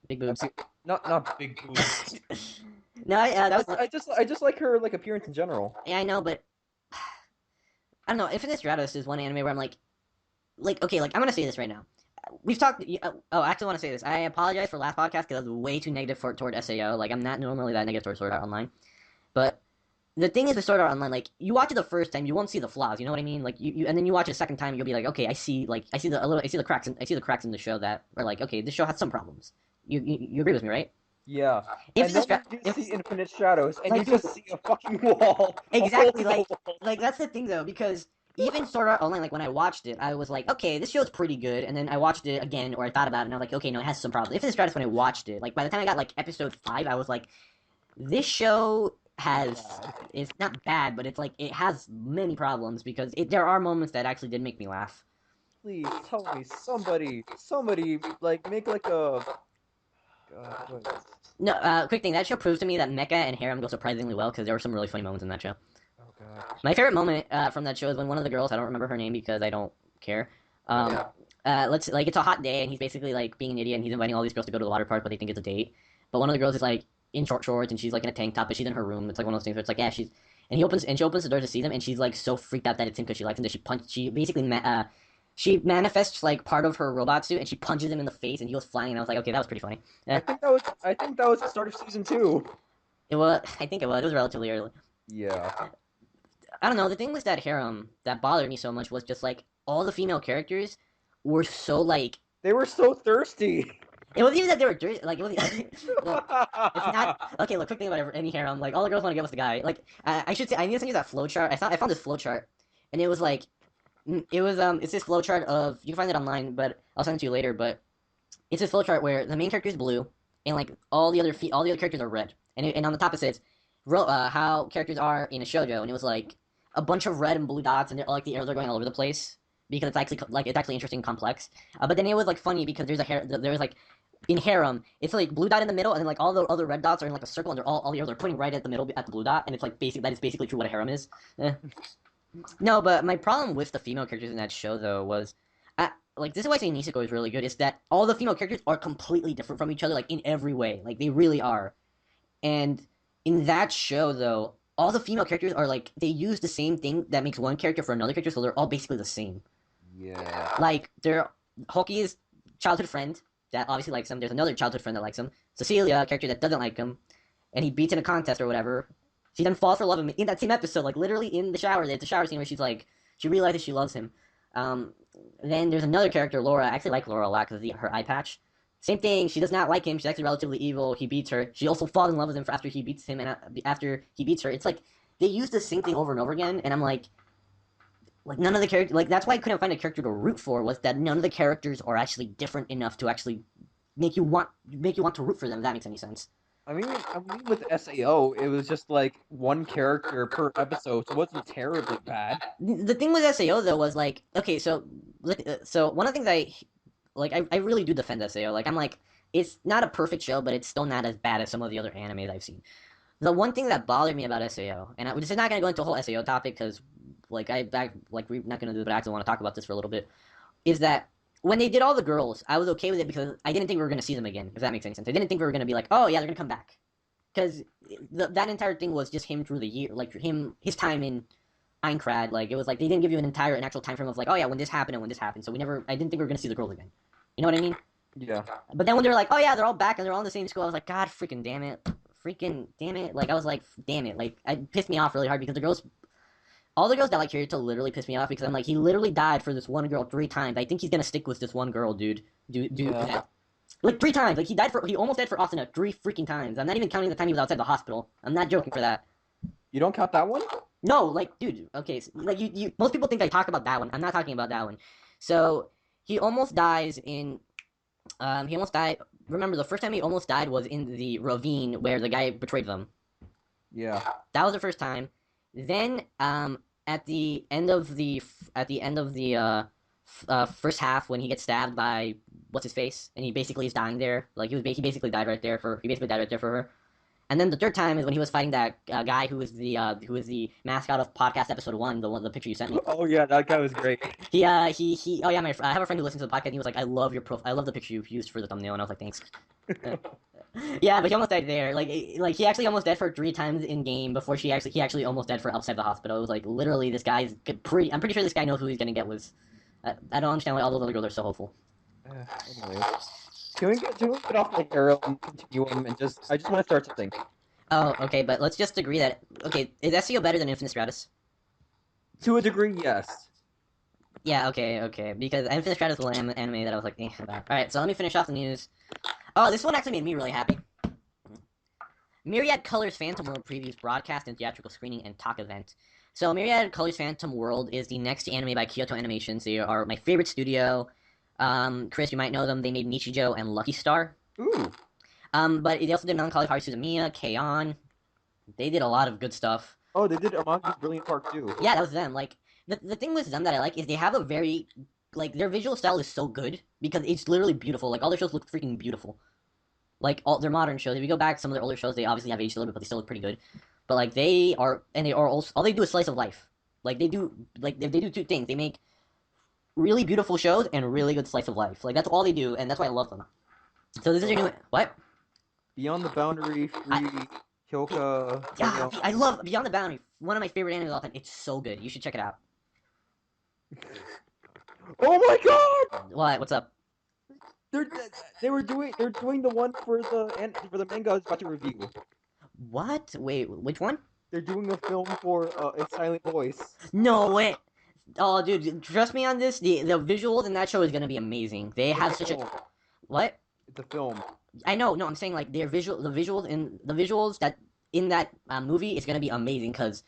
C: big boobs.
D: Not big boobs.
C: No, that was...
D: I just like her, appearance in general.
C: Yeah, I know, but... I don't know. Infinite Stratus is one anime where I'm okay, I'm gonna say this right now. We've talked... I actually want to say this. I apologize for last podcast because I was way too negative toward SAO. I'm not normally that negative toward Sword Art Online. But the thing is with Sword Art Online, like you watch it the first time, you won't see the flaws. You know what I mean? Like and then you watch it a second time, you'll be like, okay, I see the cracks in the show that are like, okay, this show has some problems. You agree with me, right?
D: Yeah.
C: If
D: And
C: this
D: then
C: stra-
D: you see Infinite Shadows, and
C: like
D: you just see a fucking wall. A hole
C: exactly
D: in the wall.
C: like that's the thing though, because even Sword Art Online, like when I watched it, I was like, okay, this show's pretty good, and then I watched it again, or I thought about it, and I was like, okay, no, it has some problems. If this Stratus, when I watched it, like by the time I got like episode 5, I was like, this show has it's not bad, but it's like it has many problems because there are moments that actually did make me laugh.
D: Please tell me somebody like make like a God, what?
C: No, quick thing, that show proves to me that Mecha and Harem go surprisingly well because there were some really funny moments in that show.
D: Oh God.
C: My favorite moment from that show is when one of the girls, I don't remember her name because I don't care. Let's like it's a hot day and he's basically like being an idiot and he's inviting all these girls to go to the water park, but they think it's a date. But one of the girls is like in short shorts and she's like in a tank top, but she's in her room. It's like one of those things where it's like yeah, she's and she opens the door to see them and she's like so freaked out that it's him because she likes him that she basically she manifests like part of her robot suit and she punches him in the face and he goes flying and I was like okay that was pretty funny.
D: I think that was the start of season 2.
C: It was I think it was relatively early.
D: Yeah.
C: I don't know. The thing with that harem that bothered me so much was just like all the female characters were so like
D: They were so thirsty.
C: it wasn't even that they were dirty. Like it was look, it's not okay. Look, quick thing about any harem. Like all the girls want to get with the guy. Like I should say I need to send you that flow chart. I found this flow chart and it was like it's this flow chart of you can find it online, but I'll send it to you later. But it's this flow chart where the main character is blue and like all the other characters are red. And on the top it says how characters are in a shoujo, and it was like a bunch of red and blue dots, and like the arrows are going all over the place because it's actually interesting and complex. But then it was like funny because there's like in harem, it's like blue dot in the middle, and then like all the other red dots are in like a circle, and they're all the arrows are pointing right at the middle at the blue dot, and it's like that is basically true what a harem is. No, but my problem with the female characters in that show though was, like this is why I say Niseko is really good. Is that all the female characters are completely different from each other, like in every way, like they really are. And in that show, though, all the female characters are like they use the same thing that makes one character for another character, so they're all basically the same.
D: Yeah.
C: Like Hoki's childhood friend that obviously likes him. There's another childhood friend that likes him. Cecilia, a character that doesn't like him, and he beats in a contest or whatever. She then falls for love of him in that same episode, like literally in the shower. It's a shower scene where she's like she realizes she loves him. Then there's another character, Laura. I actually like Laura a lot because of her eye patch. Same thing. She does not like him. She's actually relatively evil. He beats her. She also falls in love with him after he beats him, and after he beats her, it's like they use the same thing over and over again. And I'm like none of the characters. Like that's why I couldn't find a character to root for. Was that none of the characters are actually different enough to actually make you want to root for them. If that makes any sense.
D: I mean, with SAO, it was just like one character per episode, so it wasn't terribly bad.
C: The thing with SAO though was like okay, so one of the things I really do defend SAO. Like I'm like it's not a perfect show, but it's still not as bad as some of the other animes I've seen. The one thing that bothered me about SAO, and this is not going to go into a whole SAO topic because we're not going to do it, but I actually want to talk about this for a little bit, is that when they did all the girls, I was okay with it because I didn't think we were going to see them again, if that makes any sense. I didn't think we were going to be like, oh yeah, they're going to come back. Because that entire thing was just him through the year, like his time in Aincrad. Like it was like they didn't give you an actual time frame of like, oh yeah, when this happened and when this happened. So I didn't think we were going to see the girls again. You know what I mean?
D: Yeah.
C: But then when they were like, oh yeah, they're all back and they're all in the same school, I was like, God freaking damn it. Freaking damn it. Like I was like, damn it. Like it pissed me off really hard because all the girls that like Kirito literally pissed me off because I'm like, he literally died for this one girl 3 times. I think he's gonna stick with this one girl, dude.
D: Yeah.
C: Like 3 times. Like he almost died for Asuna 3 freaking times. I'm not even counting the time he was outside the hospital. I'm not joking for that.
D: You don't count that one?
C: No, like, dude, okay, so, like, you most people think I talk about that one. I'm not talking about that one. So, he almost dies in, he almost died, remember, the first time he almost died was in the ravine where the guy betrayed them.
D: Yeah.
C: That was the first time. Then, at the end of the first half, when he gets stabbed by, what's his face, and he basically is dying there, like, he basically died right there for her. And then the third time is when he was fighting that guy who was the mascot of podcast episode 1, the picture you sent me.
D: Oh yeah, that guy was great.
C: He oh yeah, I have a friend who listens to the podcast and he was like, I love the picture you've used for the thumbnail, and I was like, thanks. Yeah, but he almost died there. Like he actually almost died for 3 times in game before he actually almost died for outside the hospital. It was like literally this guy's I'm pretty sure this guy knows who he's gonna get with. I don't understand why all those other girls are so hopeful.
D: Anyway. Can we get off the arrow and continuum and I just want to start something.
C: Oh, okay, but let's just agree that is SEO better than Infinite Stratus?
D: To a degree, yes.
C: Yeah, okay, because Infinite Stratus was an anime that I was like, about. Alright, so let me finish off the news. Oh, this one actually made me really happy. Myriad Colors Phantom World previews broadcast and theatrical screening and talk event. So Myriad Colors Phantom World is the next anime by Kyoto Animations. They are my favorite studio. Chris, you might know them. They made Nichijou and Lucky Star.
D: Ooh.
C: But they also did Melancholy Heart Suzumiya, K-On! They did a lot of good stuff.
D: Oh, they did Amagi's Brilliant Park too.
C: Yeah, that was them. Like, the thing with them that I like is they have a very, like, their visual style is so good because it's literally beautiful. Like, all their shows look freaking beautiful. Like, all their modern shows. If you go back, some of their older shows, they obviously have aged a little bit, but they still look pretty good. But, like, they are also, all they do is slice of life. Like, they do two things. They make really beautiful shows and really good slice of life. Like, that's all they do, and that's why I love them. So this is your new, what?
D: Beyond the Boundary, Free, Kyoka.
C: Yeah, I love Beyond the Boundary. One of my favorite animes of all time. It's so good. You should check it out.
D: Oh my god!
C: What? What's up?
D: They're doing the one for the manga I was about to review.
C: What? Wait, which one?
D: They're doing a film for a silent voice.
C: No way. Oh, dude, trust me on this. The visuals in that show is gonna be amazing. They have such a what?
D: It's a film.
C: I know. No, I'm saying like the visuals that in that movie is gonna be amazing because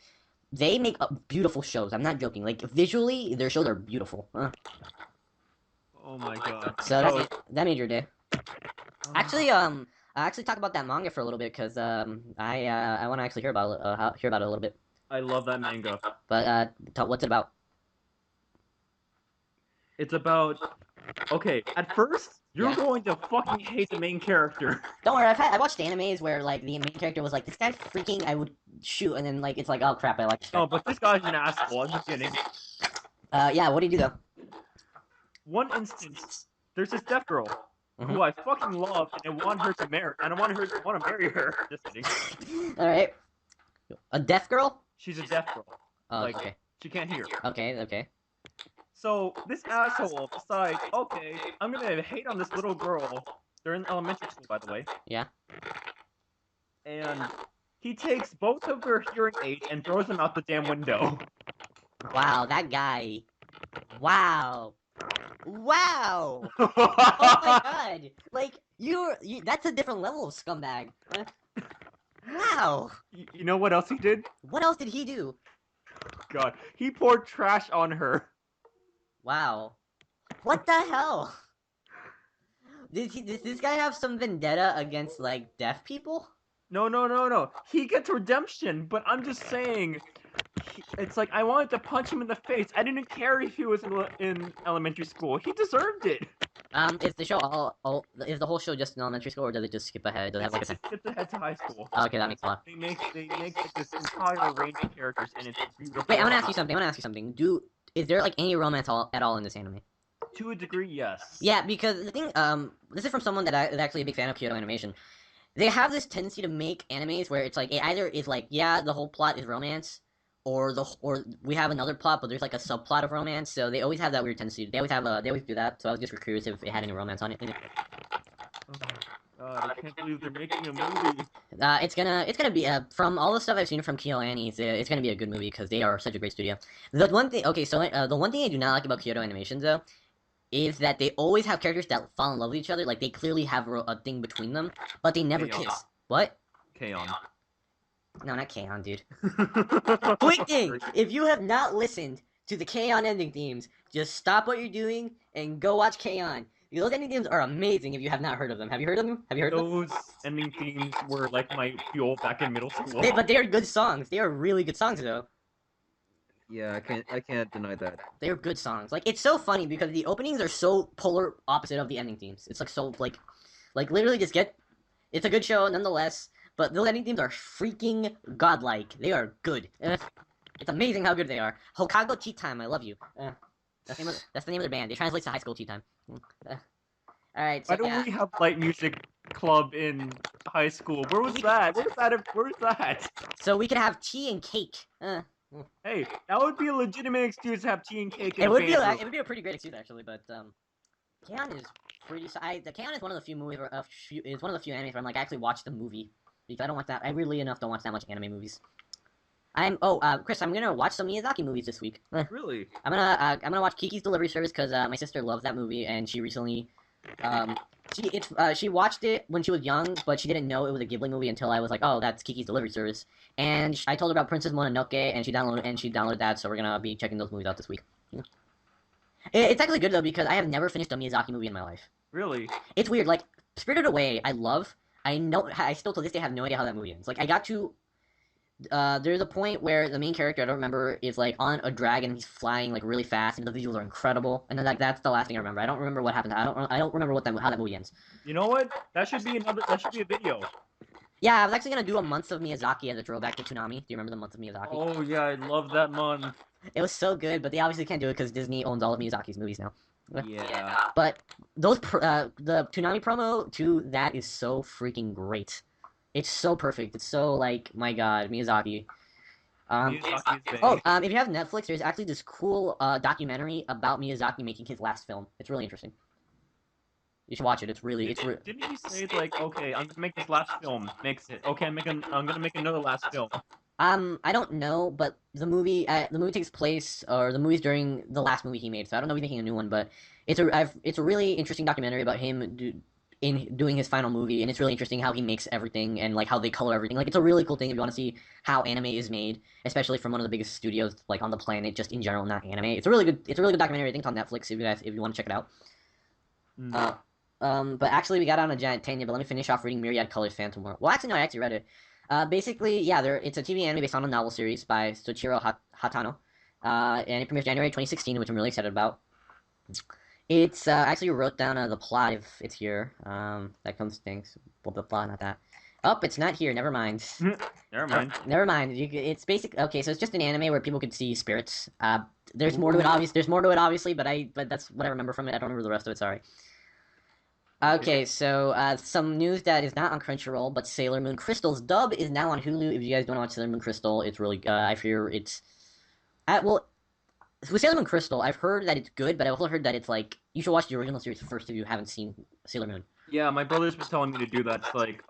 C: they make beautiful shows. I'm not joking. Like visually, their shows are beautiful.
B: Oh my god.
C: So that made your day. Actually, I actually talk about that manga for a little bit because I want to actually hear about it a little bit.
B: I love that manga.
C: But what's it about?
B: It's about. Okay, at first you're going to fucking hate the main character.
C: Don't worry, I watched animes where like the main character was like, this guy's freaking, I would shoot, and then like it's like, oh crap, I like this guy.
B: No, but this guy's an asshole. I'm just kidding.
C: Yeah, what do you do though?
B: One instance, there's this deaf girl who I fucking love, and I want her to marry. And I want to marry her. Just kidding.
C: All right, a deaf girl?
B: She's a deaf girl.
C: Oh,
B: like,
C: okay.
B: She can't hear.
C: Okay.
B: So this asshole decides, okay, I'm gonna hate on this little girl. They're in elementary school, by the way.
C: Yeah.
B: And he takes both of her hearing aids and throws them out the damn window.
C: Wow, that guy. Wow. Oh my god! Like you that's a different level of scumbag. Wow.
B: You know what else he did?
C: What else did he do?
B: God, he poured trash on her.
C: Wow. What the hell? Does this guy have some vendetta against like deaf people?
B: No. He gets redemption, but I'm just saying. It's like I wanted to punch him in the face. I didn't care if he was in elementary school. He deserved it.
C: Is the show is the whole show just in elementary school, or does it just skip ahead? Does it have like a
B: skip ahead to high school?
C: Oh, okay, that makes a lot.
B: They make like, this entire range of characters, and it's beautiful.
C: Wait, I want to ask you something. Is there like any romance at all in this anime?
B: To a degree, yes.
C: Yeah, because the thing, this is from someone that is actually a big fan of Kyoto Animation. They have this tendency to make animes where it's like it either is like, yeah, the whole plot is romance, or we have another plot, but there's like a subplot of romance. So they always have that weird tendency. They always do that. So I was just curious if it had any romance on it.
B: Oh God, I can't believe they're making a movie.
C: It's gonna be from all the stuff I've seen from Kyoto Annie, it's gonna be a good movie because they are such a great studio. The one thing, the one thing I do not like about Kyoto Animation though, is that they always have characters that fall in love with each other. Like they clearly have a thing between them, but they never kiss. What?
B: K-On.
C: No, not K-On, dude. Quick thing! If you have not listened to the K-On ending themes, just stop what you're doing and go watch K-On. Those ending themes are amazing if you have not heard of them. Have you heard of them?
B: Those ending themes were like my fuel back in middle school.
C: But they are good songs. They are really good songs, though.
D: Yeah, I can't deny that.
C: They're good songs. Like, it's so funny because the openings are so polar opposite of the ending themes. It's like so, like literally just it's a good show nonetheless, but those ending themes are freaking godlike. They are good. It's amazing how good they are. Hokago Tea Time, I love you. That's the name of their band. It translates to high school tea time. Alright, so
B: why don't we have light music club in high school? Where was that? Where was that?
C: So we could have tea and cake.
B: Hey, that would be a legitimate excuse to have tea and cake.
C: It would be a pretty great excuse actually, but K-On! Is pretty. The K-On! Is one of the few movies, is one of the few animes where I'm like I actually watched the movie. because I don't watch that. I really enough don't watch that much anime movies. Chris, I'm gonna watch some Miyazaki movies this week.
B: Really?
C: I'm gonna watch Kiki's Delivery Service because my sister loves that movie and she recently, she watched it when she was young, but she didn't know it was a Ghibli movie until I was like, oh, that's Kiki's Delivery Service, and I told her about Princess Mononoke and she downloaded that, so we're gonna be checking those movies out this week. It's actually good though because I have never finished a Miyazaki movie in my life.
B: Really?
C: It's weird. Like Spirited Away, I love. I still to this day have no idea how that movie ends. Like I got to. There's a point where the main character, I don't remember, is like on a dragon. He's flying like really fast, and the visuals are incredible. And then like that's the last thing I remember. I don't remember what happened. I don't remember how that movie ends.
B: You know what? That should be a video.
C: Yeah, I was actually gonna do a month of Miyazaki as a throwback to Toonami. Do you remember the month of Miyazaki?
B: Oh yeah, I love that month.
C: It was so good, but they obviously can't do it because Disney owns all of Miyazaki's movies now.
B: Yeah.
C: But the Toonami promo to that is so freaking great. It's so perfect. It's so like, my God, Miyazaki.
B: Miyazaki's big.
C: If you have Netflix, there's actually this cool documentary about Miyazaki making his last film. It's really interesting. You should watch it.
B: Didn't he say like, okay, I'm gonna make this last film, makes it. Okay, I'm gonna make another last film.
C: I don't know, but the movie takes place, or the movie's during the last movie he made, so I don't know if he's making a new one, but it's a really interesting documentary about him doing his final movie, and it's really interesting how he makes everything and like how they color everything. Like it's a really cool thing if you want to see how anime is made, especially from one of the biggest studios like on the planet, just in general, not anime. It's a really good documentary. I think it's on Netflix if you want to check it out. But actually we got on a giant tangent, but let me finish off reading Myriad Colors Phantom War. Well, actually no, I actually read it. Basically, yeah, it's a TV anime based on a novel series by Soichiro Hatano, and it premieres January 2016, which I'm really excited about. It's actually wrote down the plot if it's here. That comes things. Blah blah blah. Not that. Oh, it's not here. Never mind.
B: Never mind.
C: Never mind. It's basic. Okay, so it's just an anime where people could see spirits. There's more to it. There's more to it, obviously, but that's what I remember from it. I don't remember the rest of it. Sorry. Okay, so some news that is not on Crunchyroll, but Sailor Moon Crystal's dub is now on Hulu. If you guys don't watch Sailor Moon Crystal, it's really. I fear it's. Well, with Sailor Moon Crystal, I've heard that it's good, but I've also heard that it's like you should watch the original series first if you haven't seen Sailor Moon.
B: Yeah, my brother's been telling me to do that. It's like,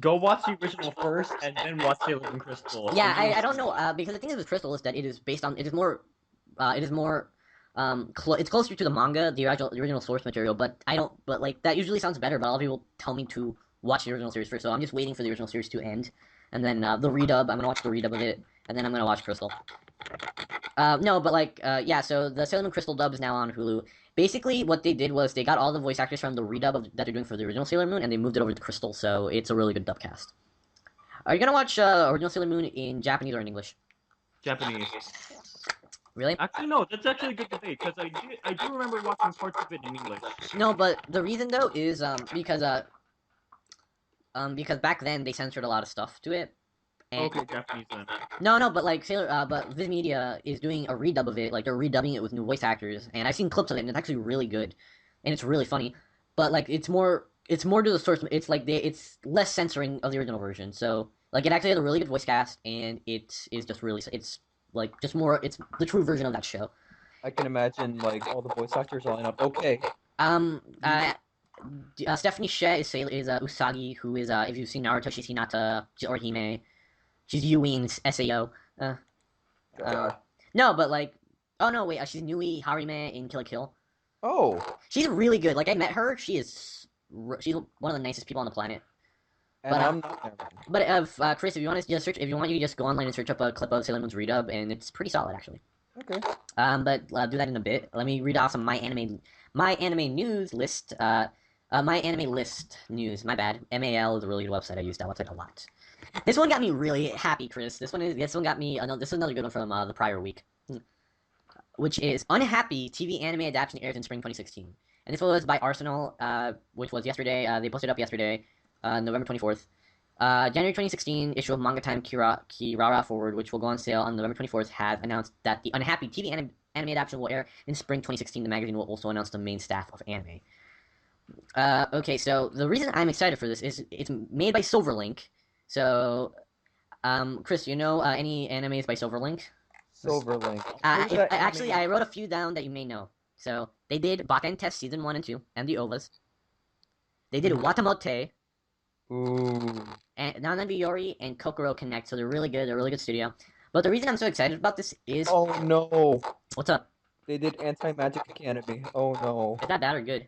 B: go watch the original first and then watch Sailor Moon Crystal.
C: Yeah, I don't know because the thing is with Crystal is that it is based on it's closer to the manga, the original source material, but like that usually sounds better, but a lot of people tell me to watch the original series first, so I'm just waiting for the original series to end, and then the redub, I'm gonna watch the redub of it, and then I'm gonna watch Crystal. No, but like, yeah, so the Sailor Moon Crystal dub is now on Hulu. Basically, what they did was they got all the voice actors from the redub that they're doing for the original Sailor Moon, and they moved it over to Crystal, so it's a really good dub cast. Are you gonna watch original Sailor Moon in Japanese or in English?
B: Japanese.
C: Really?
B: Actually, no. That's actually a good debate because I do remember watching parts of it in English.
C: No, but the reason though is because back then they censored a lot of stuff to it. And...
B: Okay, Japanese then.
C: No, but like but Viz Media is doing a redub of it. Like they're redubbing it with new voice actors, and I've seen clips of it, and it's actually really good, and it's really funny. But like it's more to the source. It's like it's less censoring of the original version. So like it actually has a really good voice cast, and it is just really it's the true version of that show.
D: I can imagine like all the voice actors lining up. Okay.
C: Stephanie Sheh is Usagi, who is if you've seen Naruto, she's Hinata or Hime. She's Yuin's Sao. No, but like, oh no, wait, she's Nui Harime in Kill la Kill.
D: Oh.
C: She's really good. Like I met her, she's one of the nicest people on the planet.
D: And
C: but
D: I'm not.
C: But Chris, if you want to just search, if you want, you can just go online and search up a clip of Sailor Moon's redub, and it's pretty solid actually.
D: Okay.
C: But I'll do that in a bit. Let me read off some my anime news list. My anime list news. My bad. MAL is a really good website. I use that website a lot. This one got me really happy, Chris. This one got me. This is another good one from the prior week, which is Unhappy TV anime adaptation airs in spring 2016, and this was by Arsenal, which was yesterday. They posted up yesterday, November 24th. January 2016 issue of Manga Time Kirara Forward, which will go on sale on November 24th, has announced that the Unhappy TV anime adaptation will air in spring 2016. The magazine will also announce the main staff of anime. Okay, so the reason I'm excited for this is it's made by Silverlink. So, Chris, you know any animes by Silverlink?
D: Silverlink.
C: Actually, I wrote a few down that you may know. So, they did Bakken Test Season 1 and 2, and the OVAs. They did Watamote,
D: Ooh.
C: and Nanabiyori and Kokoro Connect, so they're really good. They're a really good studio. But the reason I'm so excited about this is...
D: Oh no.
C: What's up?
D: They did Anti-Magic Academy. Oh no.
C: Is that bad or good?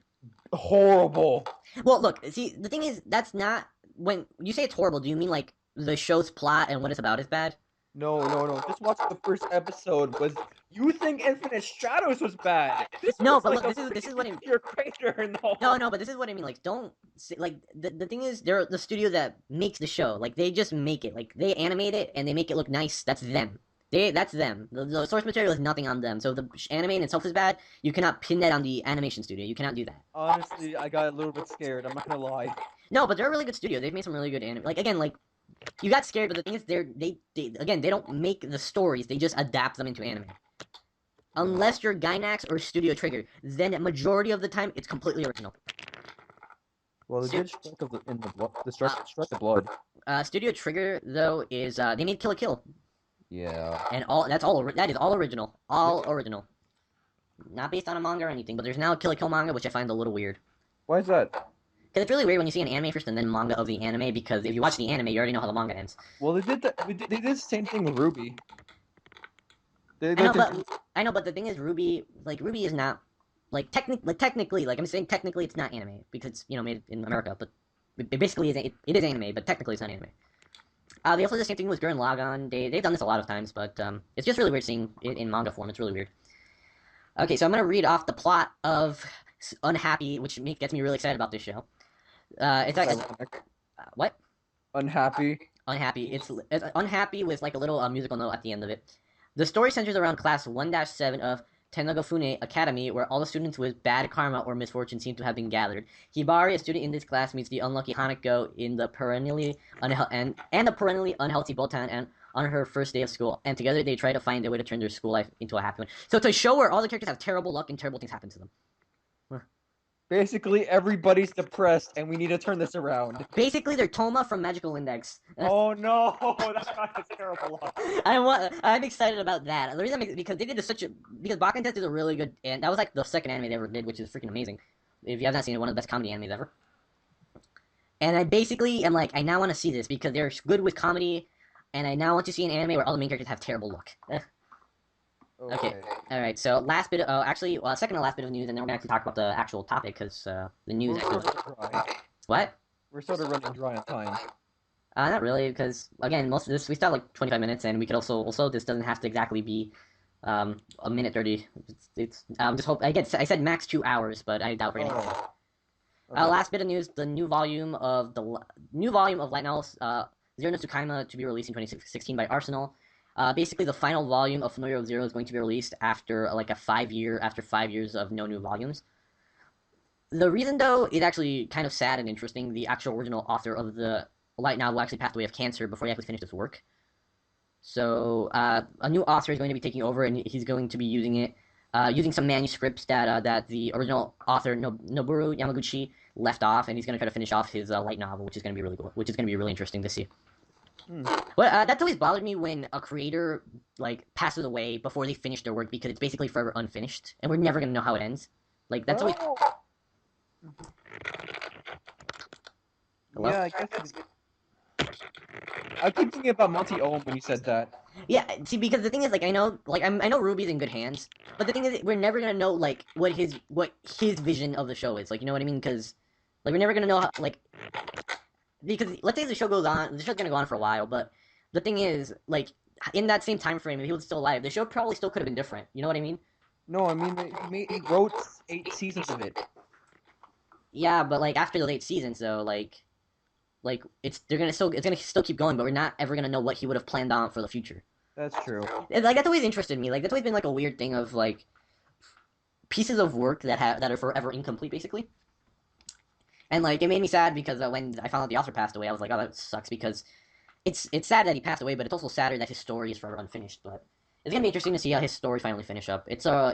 D: Horrible.
C: Well, look, see, the thing is, that's not... When you say it's horrible, do you mean, like, the show's plot and what it's about is bad?
D: No. Just watch the first episode. You think Infinite Shadows was bad?
C: No, but look, this is what I...
D: Your crater.
C: No, but this is what I mean. Like, don't like the thing is, they're the studio that makes the show. Like, they just make it. Like, they animate it and they make it look nice. That's them. That's them. The source material is nothing on them. So the anime in itself is bad. You cannot pin that on the animation studio. You cannot do that.
D: Honestly, I got a little bit scared. I'm not gonna lie.
C: No, but they're a really good studio. They've made some really good anime. Like, again, like, you got scared, but the thing is, they don't make the stories. They just adapt them into anime. Unless you're Gainax or Studio Trigger, then majority of the time it's completely original.
D: Well, they did strike the blood.
C: Studio Trigger though is they made Kill la Kill,
D: Yeah.
C: and that is all original, original, not based on a manga or anything. But there's now a Kill la Kill manga, which I find a little weird.
D: Why is that?
C: Because it's really weird when you see an anime first and then manga of the anime. Because if you watch the anime, you already know how the manga ends.
D: Well, they did the same thing with Ruby.
C: I know, but the thing is, Ruby is not technically, like I'm saying, technically it's not anime because it's made in America, but it basically is it is anime, but technically it's not anime. They also did the same thing with Gurren Lagann. They've done this a lot of times, but it's just really weird seeing it in manga form. It's really weird. Okay, so I'm gonna read off the plot of Unhappy, which gets me really excited about this show. It's like what?
D: Unhappy.
C: Unhappy. It's Unhappy with like a little musical note at the end of it. The story centers around Class 1-7 of Tenogafune Academy, where all the students with bad karma or misfortune seem to have been gathered. Hibari, a student in this class, meets the unlucky Hanako in the perennially unhealthy Botan and on her first day of school, and together they try to find a way to turn their school life into a happy one. So it's a show where all the characters have terrible luck and terrible things happen to them.
D: Basically, everybody's depressed, and we need to turn this around.
C: Basically, they're Toma from Magical Index.
D: Oh no, that's not a terrible luck.
C: I'm excited about that. The reason because they did because Bakken Test is a really good, and that was like the second anime they ever did, which is freaking amazing. If you have not seen it, one of the best comedy animes ever. And I basically am like, I now want to see this because they're good with comedy, and I now want to see an anime where all the main characters have terrible luck. Okay. All right. So second to last bit of news, and then we're gonna actually talk about the actual topic because the news.
D: We're sort of dry.
C: What?
D: We're sort of running dry on time.
C: Not really, because again, most of this we still have like 25 minutes, and we could also this doesn't have to exactly be a minute 30. It's just hope I said max 2 hours, but I doubt we're gonna.
D: Okay.
C: Last bit of news: the new volume of Light Novels Zero no Tsukaima to be released in 2016 by Arsenal. Basically, the final volume of Familiar of Zero is going to be released after 5 years of no new volumes. The reason, though, is actually kind of sad and interesting. The actual original author of the light novel actually passed away of cancer before he actually finished his work. So a new author is going to be taking over, and he's going to be using some manuscripts that the original author Noboru Yamaguchi left off, and he's going to try to finish off his light novel, which is going to be really cool. Which is going to be really interesting to see. Well, that's always bothered me when a creator passes away before they finish their work because it's basically forever unfinished, and we're never gonna know how it ends. That's always. Hello?
D: Yeah, I guess. I keep thinking about Monty Owen when you said that.
C: Yeah, see, because the thing is, I know Ruby's in good hands, but the thing is, we're never gonna know what his vision of the show is. You know what I mean? Because we're never gonna know how, because let's say the show's gonna go on for a while, but the thing is, in that same time frame, if he was still alive, the show probably still could have been different. You know what I mean?
D: No, I mean he wrote 8 seasons of it.
C: Yeah, but after the late seasons, though, it's gonna still keep going, but we're not ever gonna know what he would have planned on for the future.
D: That's true.
C: That's always interested me. That's always been a weird thing of pieces of work that are forever incomplete, basically. And it made me sad because when I found out the author passed away, I was like, oh, that sucks, because it's sad that he passed away, but it's also sadder that his story is forever unfinished. But it's gonna be interesting to see how his story finally finish up. It's a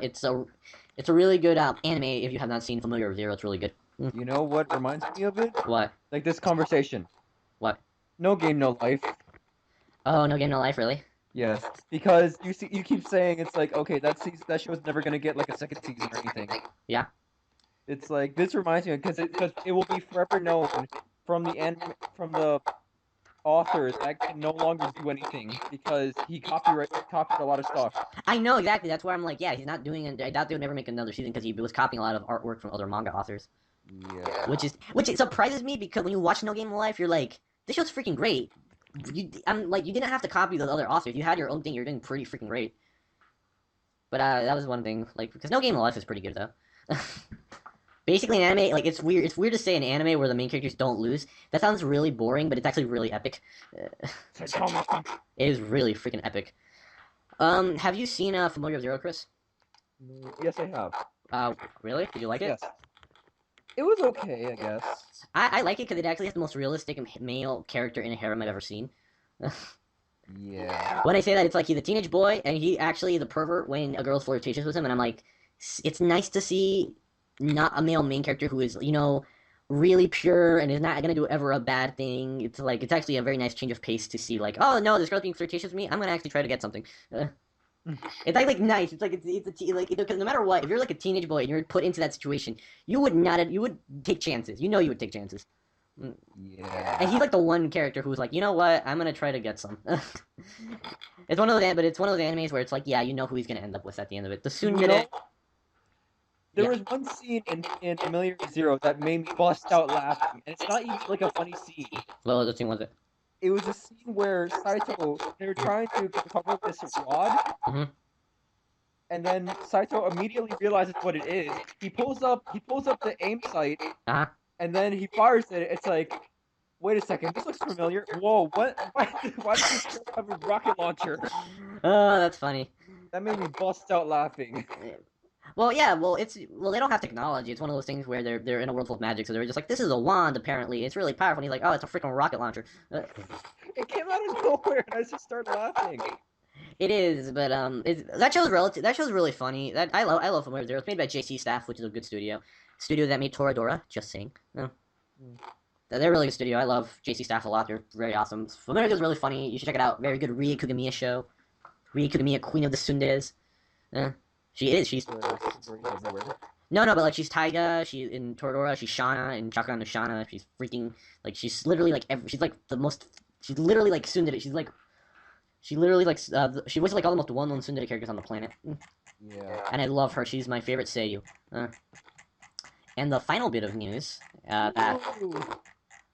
C: really good anime. If you have not seen Familiar of Zero, it's really good.
D: You know what reminds me of it?
C: What?
D: This conversation.
C: What?
D: No game, no life.
C: Oh, No Game No Life, really?
D: Yes, because you keep saying it's okay, that show's never gonna get a second season or anything.
C: Yeah.
D: It's like this reminds me because it will be forever known from the authors that can no longer do anything because he copied a lot of stuff.
C: I know exactly. That's why I'm like, yeah, he's not doing it. I doubt they would never make another season because he was copying a lot of artwork from other manga authors.
D: Yeah.
C: Which it surprises me because when you watch No Game No Life, you're like, this show's freaking great. I'm like, you didn't have to copy those other authors. You had your own thing. You're doing pretty freaking great. But that was one thing, like, because No Game No Life is pretty good though. Basically, an anime, like, it's weird. It's weird to say an anime where the main characters don't lose. That sounds really boring, but it's actually really epic. It is really freaking epic. Have you seen Familiar Zero, Chris?
D: Yes, I have.
C: Really? Did you like it?
D: Yes. It was okay, I guess.
C: I like it because it actually has the most realistic male character in a harem I've ever seen.
D: Yeah.
C: When I say that, it's like he's a teenage boy, and he actually is a pervert when a girl's flirtatious with him, and I'm like, it's nice to see not a male main character who is, really pure and is not going to do ever a bad thing. It's like, it's actually a very nice change of pace to see, like, oh no, this girl's being flirtatious with me, I'm going to actually try to get something. It's like nice. It's like because no matter what, if you're like a teenage boy and you're put into that situation, you would take chances. You would take chances.
D: Yeah.
C: And he's like the one character who's like, you know what, I'm gonna try to get some. It's one of those, but it's one of those animes where it's like, yeah, you know who he's gonna end up with at the end of it. The tsundere.
D: There was one scene in Familiar Zero that made me bust out laughing, and it's not even like a funny scene.
C: Well, what scene was it?
D: It was a scene where Saito, they were trying to cover this rod, and then Saito immediately realizes what it is. He pulls up the aim sight, and then he fires it. It's like, wait a second, this looks familiar. Whoa, what? Why does this have a rocket launcher?
C: Oh, that's funny.
D: That made me bust out laughing.
C: Well, yeah, they don't have technology. It's one of those things where they're in a world full of magic, so they're just like, this is a wand, apparently. It's really powerful. And he's like, oh, it's a freaking rocket launcher.
D: It came out of nowhere, and I just started laughing.
C: It is, but that show's really funny. I love Familiar Zero. It's made by JC Staff, which is a good studio that made Toradora. Just saying. They're a really good studio. I love JC Staff a lot. They're very awesome. Familiar Zero is really funny. You should check it out. Very good Rie Kugamiya show. Rie Kugamiya, Queen of the Tsunderes. She is. She's no, but like she's Taiga. She in Toradora. She's Shana in Chakra no Shana. She's freaking like she's literally like she's like the most. She's literally like tsundere. She literally like she was like all the most well-known tsundere characters on the planet.
D: Yeah.
C: And I love her. She's my favorite seiyuu. And the final bit of news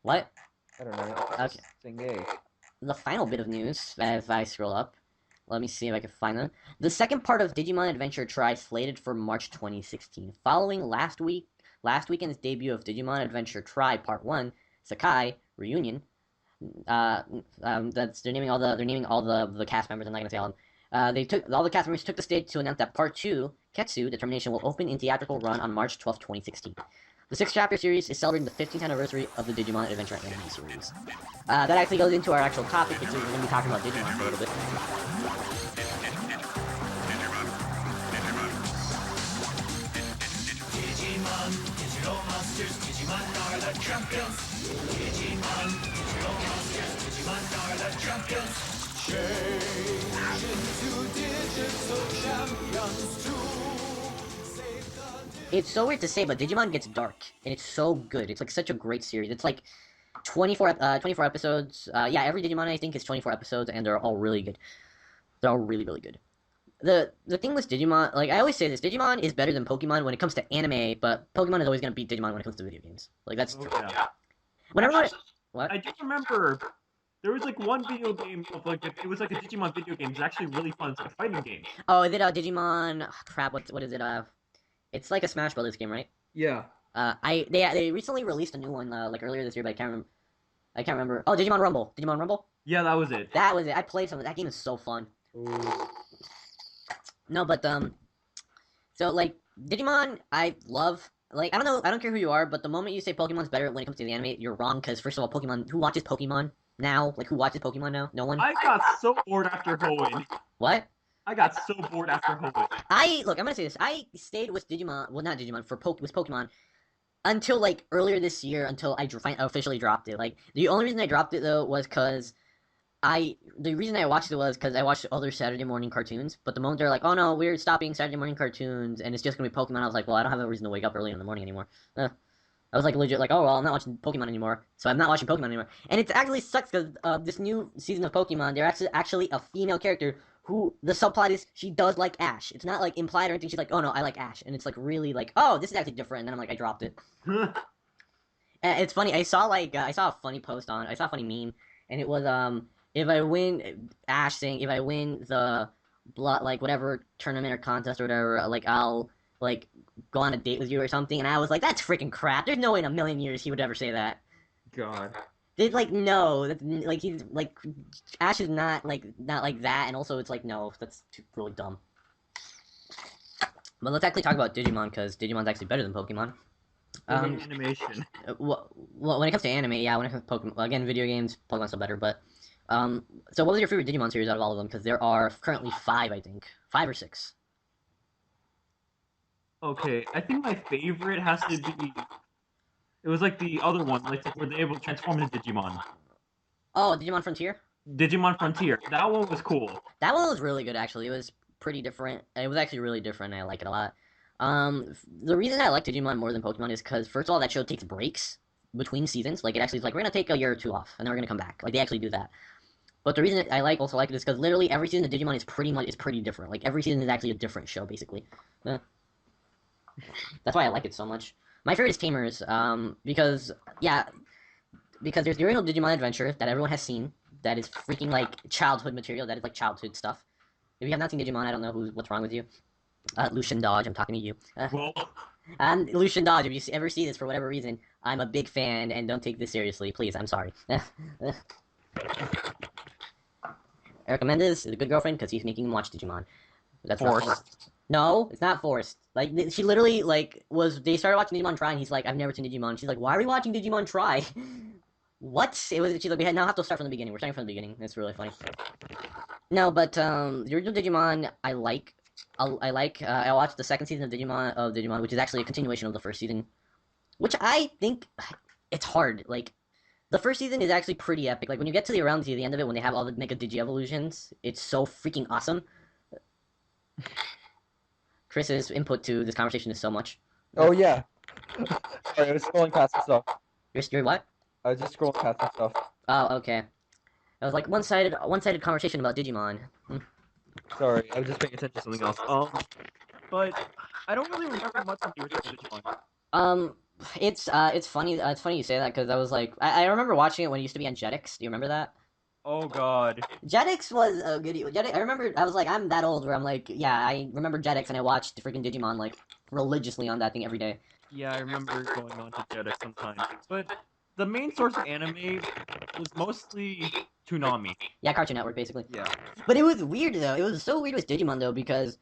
C: what?
D: I don't know.
C: Okay.
D: Singay.
C: The final bit of news, if I scroll up, let me see if I can find them. The second part of Digimon Adventure Tri slated for March 2016, following last weekend's debut of Digimon Adventure Tri Part 1, Sakai Reunion. They're naming all the cast members. I'm not gonna say all of them. All the cast members took the stage to announce that Part 2, Ketsu Determination, will open in theatrical run on March 12, 2016. The 6-chapter series is celebrating the 15th anniversary of the Digimon Adventure anime series. That actually goes into our actual topic, which is we're going to be talking about Digimon for a little bit.
E: Digimon, digital monsters, Digimon are the champions. Digimon, digital monsters, Digimon are the champions. Change into digital champions to save the...
C: It's so weird to say, but Digimon gets dark, and it's so good. It's like such a great series. It's like 24 episodes. Yeah, every Digimon I think is 24 episodes, and they're all really good. They're all really, really good. The thing with Digimon, like I always say this, Digimon is better than Pokemon when it comes to anime, but Pokemon is always going to beat Digimon when it comes to video games. Like that's true.
B: Yeah.
C: Whenever what?
B: I just remember there was like one video game of like it was like a Digimon video game. It's actually really fun. It's like a fighting game.
C: Oh, is it Digimon? Crap, what is it? It's like a Smash Brothers game, right?
D: Yeah.
C: They recently released a new one like earlier this year, but I can't remember. Oh, Digimon Rumble. Digimon Rumble?
B: Yeah, that was it.
C: That was it. I played some of that game. Is so fun.
D: Ooh.
C: No, but so like Digimon, I love. Like I don't care who you are, but the moment you say Pokemon's better when it comes to the anime, you're wrong. Because first of all, Pokemon. Who watches Pokemon now? Like who watches Pokemon now? No one.
B: I got so bored after Hoenn.
C: What?
B: I got so bored after Hoenn.
C: I'm gonna say this. I stayed with Digimon. Well, not Digimon with Pokemon until like earlier this year. Until I officially dropped it. Like the only reason I dropped it though was because the reason I watched it was because I watched other Saturday morning cartoons, but the moment they're like, oh no, we're stopping Saturday morning cartoons and it's just gonna be Pokemon, I was like, well, I don't have a reason to wake up early in the morning anymore. I was like legit like, oh well, I'm not watching Pokemon anymore, so I'm not watching Pokemon anymore. And it actually sucks because this new season of Pokemon, there's actually a female character who the subplot is she does like Ash. It's not like implied or anything. She's like, oh no, I like Ash, and it's like really like, oh, this is actually different. And then I'm like, I dropped it. And it's funny. I saw a funny post on. I saw a funny meme, and it was if I win Ash saying if I win the blood like whatever tournament or contest or whatever, like I'll like go on a date with you or something. And I was like, that's freaking crap. There's no way in a million years he would ever say that.
B: God.
C: It's like no, that's, like he's like Ash is not like that, and also it's like no, that's really dumb. But let's actually talk about Digimon because Digimon's actually better than Pokemon.
B: Animation.
C: Well, when it comes to anime, yeah, when it comes to Pokemon, again, video games, Pokemon's still better. But so what was your favorite Digimon series out of all of them? Because there are currently 5, I think, 5 or 6.
B: Okay, I think my favorite has to be. It was like the other one, like where they're able to transform into Digimon.
C: Oh, Digimon Frontier?
B: Digimon Frontier. That one was cool.
C: That one was really good, actually. It was pretty different. It was actually really different, and I like it a lot. The reason I like Digimon more than Pokemon is because, first of all, that show takes breaks between seasons. Like, it actually is like, we're gonna take a year or 2 off, and then we're gonna come back. Like, they actually do that. But the reason I also like it is because literally every season of Digimon is pretty different. Like, every season is actually a different show, basically. That's why I like it so much. My favorite is Tamers, because there's the original Digimon Adventure that everyone has seen, that is freaking, like, childhood material, that is, like, childhood stuff. If you have not seen Digimon, I don't know what's wrong with you. Lucian Dodge, I'm talking to you.
B: Well,
C: And Lucian Dodge, if you ever see this for whatever reason, I'm a big fan, and don't take this seriously, please, I'm sorry. Erica Mendez is a good girlfriend, because he's making him watch Digimon. That's
B: forced.
C: No, it's not forced. Like, she literally, like, they started watching Digimon Try, and he's like, I've never seen Digimon. She's like, why are we watching Digimon Try? What? She's like, we now have to start from the beginning. We're starting from the beginning. It's really funny. No, but, the original Digimon, I like. I watched the second season of Digimon, which is actually a continuation of the first season. Which I think, it's hard. Like, the first season is actually pretty epic. Like, when you get to the end of it, when they have all the Mega Digi-Evolutions, it's so freaking awesome. Chris's input to this conversation is so much.
D: Oh yeah. Sorry, I was scrolling past the stuff.
C: You're what?
D: I was just scrolling past the stuff.
C: Oh, okay. It was like one-sided conversation about Digimon.
D: Sorry, I was just
B: paying attention to something else. But I don't really remember much of the original Digimon.
C: It's funny you say that because I was like, I remember watching it when it used to be on Jetix. Do you remember that?
B: Oh God.
C: Jetix was a good. I remember. I was like, I'm that old where I'm like, yeah, I remember Jetix and I watched freaking Digimon like religiously on that thing every day.
B: Yeah, I remember going on to Jetix sometimes. But the main source of anime was mostly Toonami.
C: Yeah, Cartoon Network basically.
B: Yeah.
C: But it was weird though. It was so weird with Digimon though because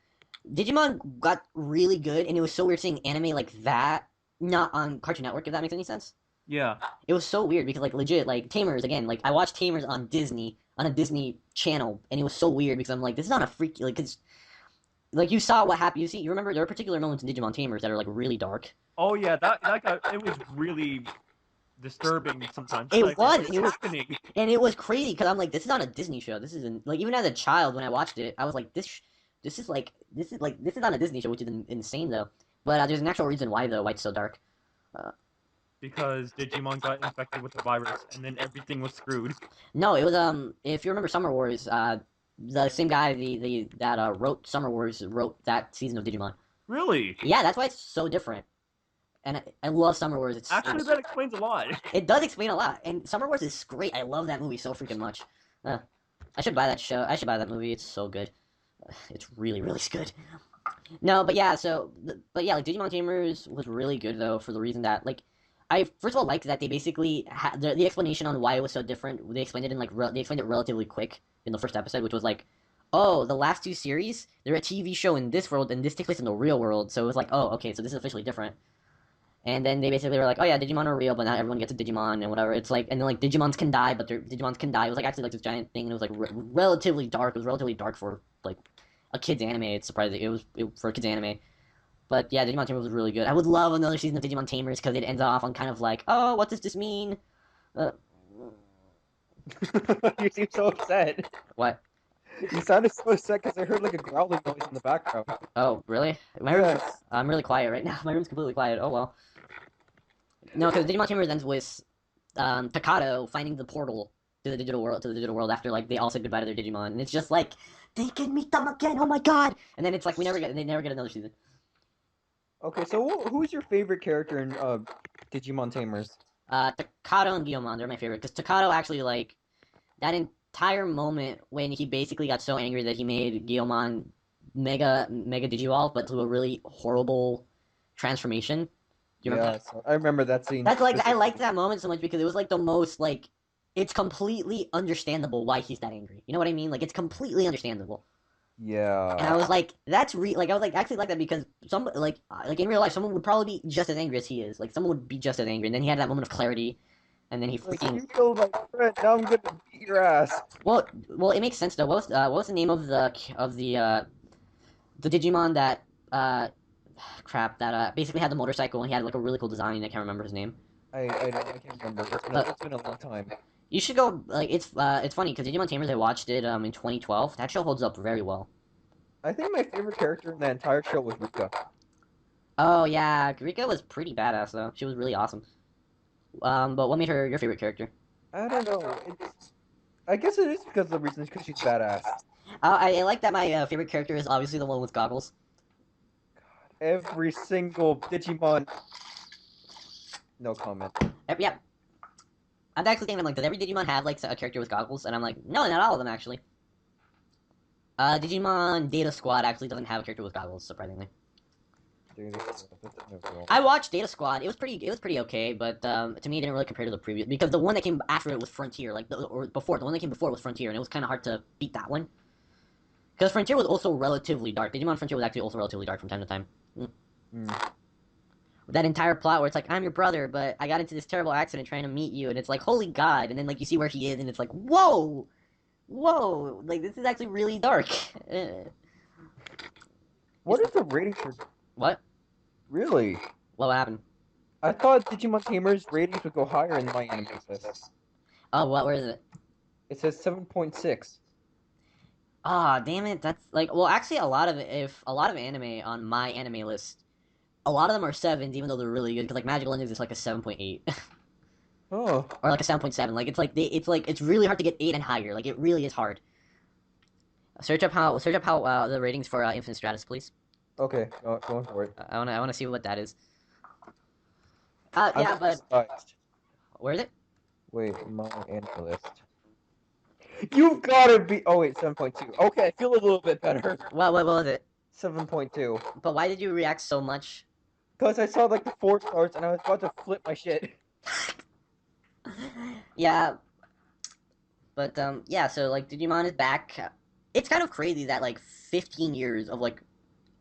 C: Digimon got really good and it was so weird seeing anime like that not on Cartoon Network. If that makes any sense.
B: Yeah.
C: It was so weird because, like, legit, like, Tamers, again, like, I watched Tamers on a Disney channel, and it was so weird because I'm like, this is not a freaky, like, it's, like, you saw what happened, you remember, there are particular moments in Digimon Tamers that are, like, really dark.
B: Oh, yeah, it was really disturbing sometimes.
C: It
B: like,
C: was,
B: what's happening?
C: And it was crazy, because I'm like, this is not a Disney show, this isn't, like, even as a child, when I watched it, I was like, this is not a Disney show, which is insane, though. But there's an actual reason why it's so dark.
B: Because Digimon got infected with the virus, and then everything was screwed.
C: No, it was, if you remember Summer Wars, the same guy that wrote Summer Wars wrote that season of Digimon.
B: Really?
C: Yeah, that's why it's so different. And I love Summer Wars.
B: Actually, that explains a lot.
C: It does explain a lot, and Summer Wars is great. I love that movie so freaking much. I should buy that show. I should buy that movie. It's so good. It's really, really good. No, but yeah, like, Digimon Tamers was really good, though, for the reason that, like, I first of all liked that they basically had the explanation on why it was so different. They explained it they explained it relatively quick in the first episode, which was like, oh, the last 2 series, they're a TV show in this world, and this takes place in the real world. So it was like, oh, okay, so this is officially different. And then they basically were like, oh yeah, Digimon are real, but not everyone gets a Digimon and whatever. It's like, and then like Digimons can die, but Digimons can die. It was like actually like this giant thing, and it was like relatively dark. It was relatively dark for like a kid's anime. It's surprising. It was for a kid's anime. But yeah, Digimon Tamers was really good. I would love another season of Digimon Tamers because it ends off on kind of like, oh, what does this mean?
D: You seem so upset.
C: What?
D: You sounded so upset because I heard like a growling noise in the background.
C: Oh, really? My room.
D: Yes.
C: I'm really quiet right now. My room's completely quiet. Oh well. No, because Digimon Tamers ends with Takato finding the portal to the digital world after like they all said goodbye to their Digimon, and it's just like they can meet them again. Oh my god! And then it's like they never get another season.
D: Okay, so who's your favorite character in Digimon Tamers?
C: Takato and Guilmon, they're my favorite because Takato actually like that entire moment when he basically got so angry that he made Guilmon mega Digivolve, but to a really horrible transformation. Do you remember that?
D: So I remember that scene.
C: That's like I
D: specifically.
C: liked that moment so much because it was like the most like it's completely understandable why he's that angry. You know what I mean? Like it's completely understandable.
D: Yeah.
C: And I was like, that's like I was like actually like that because some like in real life someone would probably be just as angry as he is. Like someone would be just as angry, and then he had that moment of clarity, and then he
D: Like,
C: freaking
D: you killed my friend, now I'm gonna beat your ass.
C: well it makes sense though. What was the name of the Digimon that crap that basically had the motorcycle and he had like a really cool design. I can't remember his name.
D: I can't remember. It's been a long time.
C: You should go like it's funny because Digimon Tamers I watched it in 2012. That show holds up very well.
D: I think my favorite character in the entire show was Rika.
C: Oh yeah, Rika was pretty badass though. She was really awesome. But what made her your favorite character?
D: I don't know. I guess it is because of the reasons because she's badass.
C: I like that my favorite character is obviously the one with goggles.
D: Every single Digimon. No comment.
C: Yeah. I'm actually thinking, I'm like, does every Digimon have like a character with goggles? And I'm like, no, not all of them actually. Digimon Data Squad actually doesn't have a character with goggles, surprisingly. I watched Data Squad. It was pretty okay, but to me, it didn't really compare to the previous because the one that came after it was Frontier, the one that came before was Frontier, and it was kind of hard to beat that one. Because Frontier was also relatively dark. Digimon Frontier was actually also relatively dark from time to time. That entire plot where it's like, I'm your brother, but I got into this terrible accident trying to meet you, and it's like, holy god, and then like you see where he is, and it's like, whoa, like this is actually really dark.
D: What is the rating for?
C: What?
D: Really?
C: What happened?
D: I thought Digimon Tamers ratings would go higher in my anime list.
C: Oh, where is it?
D: It says 7.6.
C: Ah, damn it, that's like, well, actually a lot of anime on my anime list, a lot of them are 7s, even though they're really good, because like Magical Endings is like a 7.8.
D: Oh.
C: Or like a 7.7, like it's really hard to get 8 and higher, like it really is hard. Search up how the ratings for Infinite Stratus, please.
D: Okay, going for it.
C: I wanna see what that is. Yeah, but
D: Surprised.
C: where is it?
D: Wait, my anime list. You've gotta be. Oh wait, 7.2. Okay, I feel a little bit better.
C: What was it?
D: 7.2.
C: But why did you react so much?
D: Because I saw like the 4 stars and I was about to flip my shit.
C: Yeah. But yeah, so like Digimon is back. It's kind of crazy that like 15 years of like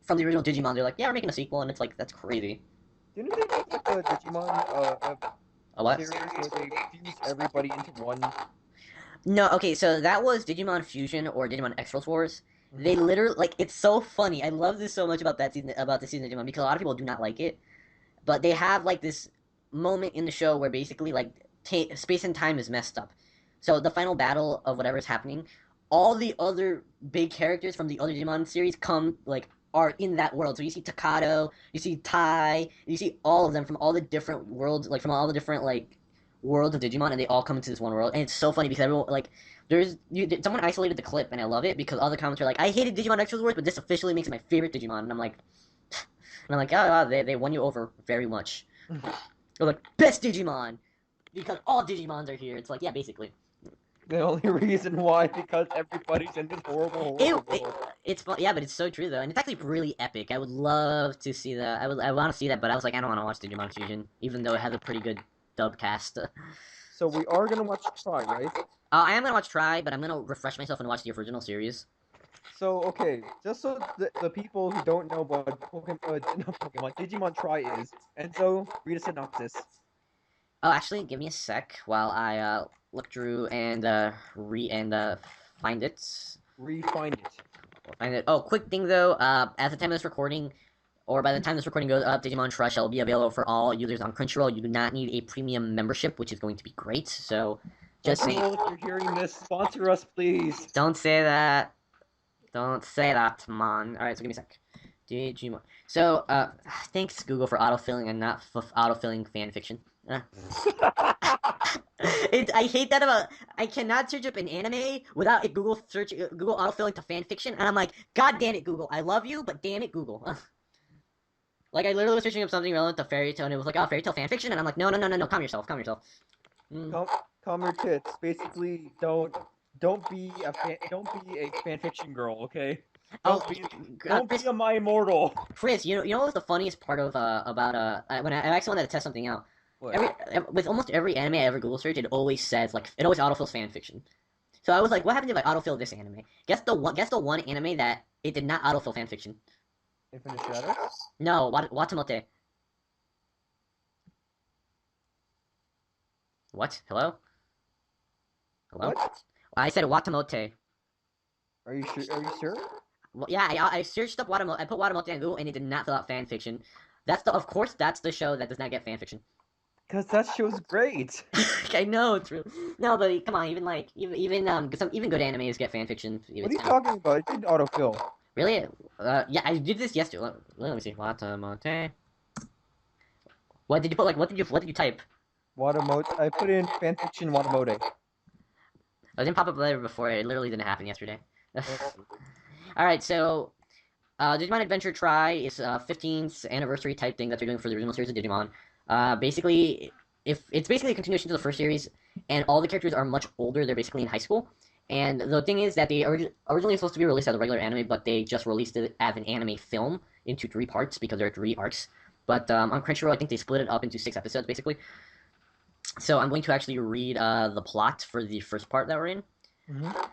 C: from the original Digimon, they're like, yeah, we're making a sequel, and it's like that's crazy.
D: Didn't they make like a Digimon
C: A what?
D: series where they fuse everybody into one?
C: No, okay, so that was Digimon Fusion or Digimon X-Force Wars. They literally like it's so funny. I love this so much about this season of Digimon because a lot of people do not like it, but they have like this moment in the show where basically like space and time is messed up. So the final battle of whatever's happening, all the other big characters from the other Digimon series are in that world. So you see Takato, you see Tai, you see all of them from all the different worlds, like from all the different like worlds of Digimon, and they all come into this one world. And it's so funny because everyone like someone isolated the clip, and I love it because all the comments are like, I hated Digimon X Wars, but this officially makes it my favorite Digimon. And I'm like, they won you over very much. They're like, best Digimon because all Digimons are here. It's like, yeah, basically.
D: The only reason why because everybody's in this horrible world.
C: It's fun, yeah, but it's so true though, and it's actually really epic. I would love to see that. I want to see that, but I was like, I don't want to watch Digimon Fusion, even though it has a pretty good dub cast.
D: So we are gonna watch Try, right?
C: I am gonna watch Try, but I'm gonna refresh myself and watch the original series.
D: So okay, just so the people who don't know what Digimon Try is, Enzo, read a synopsis.
C: Oh, actually, give me a sec while I look through and find it.
D: Find it.
C: Oh, quick thing though. At the time of this recording, or by the time this recording goes up, Digimon Try shall be available for all users on Crunchyroll. You do not need a premium membership, which is going to be great. So, Just saying.
D: Crunchyroll, if you're hearing this, sponsor us, please.
C: Don't say that. Don't say that, man. Alright, so give me a sec. Digimon. So, thanks Google for autofilling and not autofilling fanfiction. I hate that about. I cannot search up an anime without Google autofilling to fanfiction, and I'm like, God damn it, Google. I love you, but damn it, Google. Like I literally was searching up something relevant to fairy tale, and it was like, oh, fairy tale fanfiction, and I'm like, no, calm yourself.
D: Calm your tits. Basically, don't be a fanfiction girl, okay? Don't be a my immortal.
C: Chris, you know what's the funniest part of about when I actually wanted to test something out.
D: What?
C: With almost every anime I ever Google search, it always says like it always autofills fanfiction. So I was like, what happens if I autofill this anime? Guess the one anime that it did not autofill fanfiction.
D: Infinite Shadows?
C: No, Watamote. What? Hello? Hello?
D: What?
C: I said Watamote.
D: Are you sure?
C: Well, yeah, I searched up Watamote. I put Watamote in Google, and it did not fill out fanfiction. Of course, that's the show that does not get fanfiction.
D: Because that show's great.
C: I know it's real. No, but come on, even good animes get fanfiction.
D: What are you talking about? It didn't autofill.
C: Really? Yeah, I did this yesterday. Let me see. Watamote. What did you put? Like, what did you type?
D: Watamote. I put in fanfiction Watamote.
C: I didn't pop up later before. It literally didn't happen yesterday. All right, so Digimon Adventure Try is a 15th anniversary type thing that they're doing for the original series of Digimon. Basically, if it's basically a continuation to the first series, and all the characters are much older. They're basically in high school. And the thing is that they originally supposed to be released as a regular anime, but they just released it as an anime film into 3 parts because there are 3 arcs. But on Crunchyroll, I think they split it up into 6 episodes, basically. So I'm going to actually read the plot for the first part that we're in.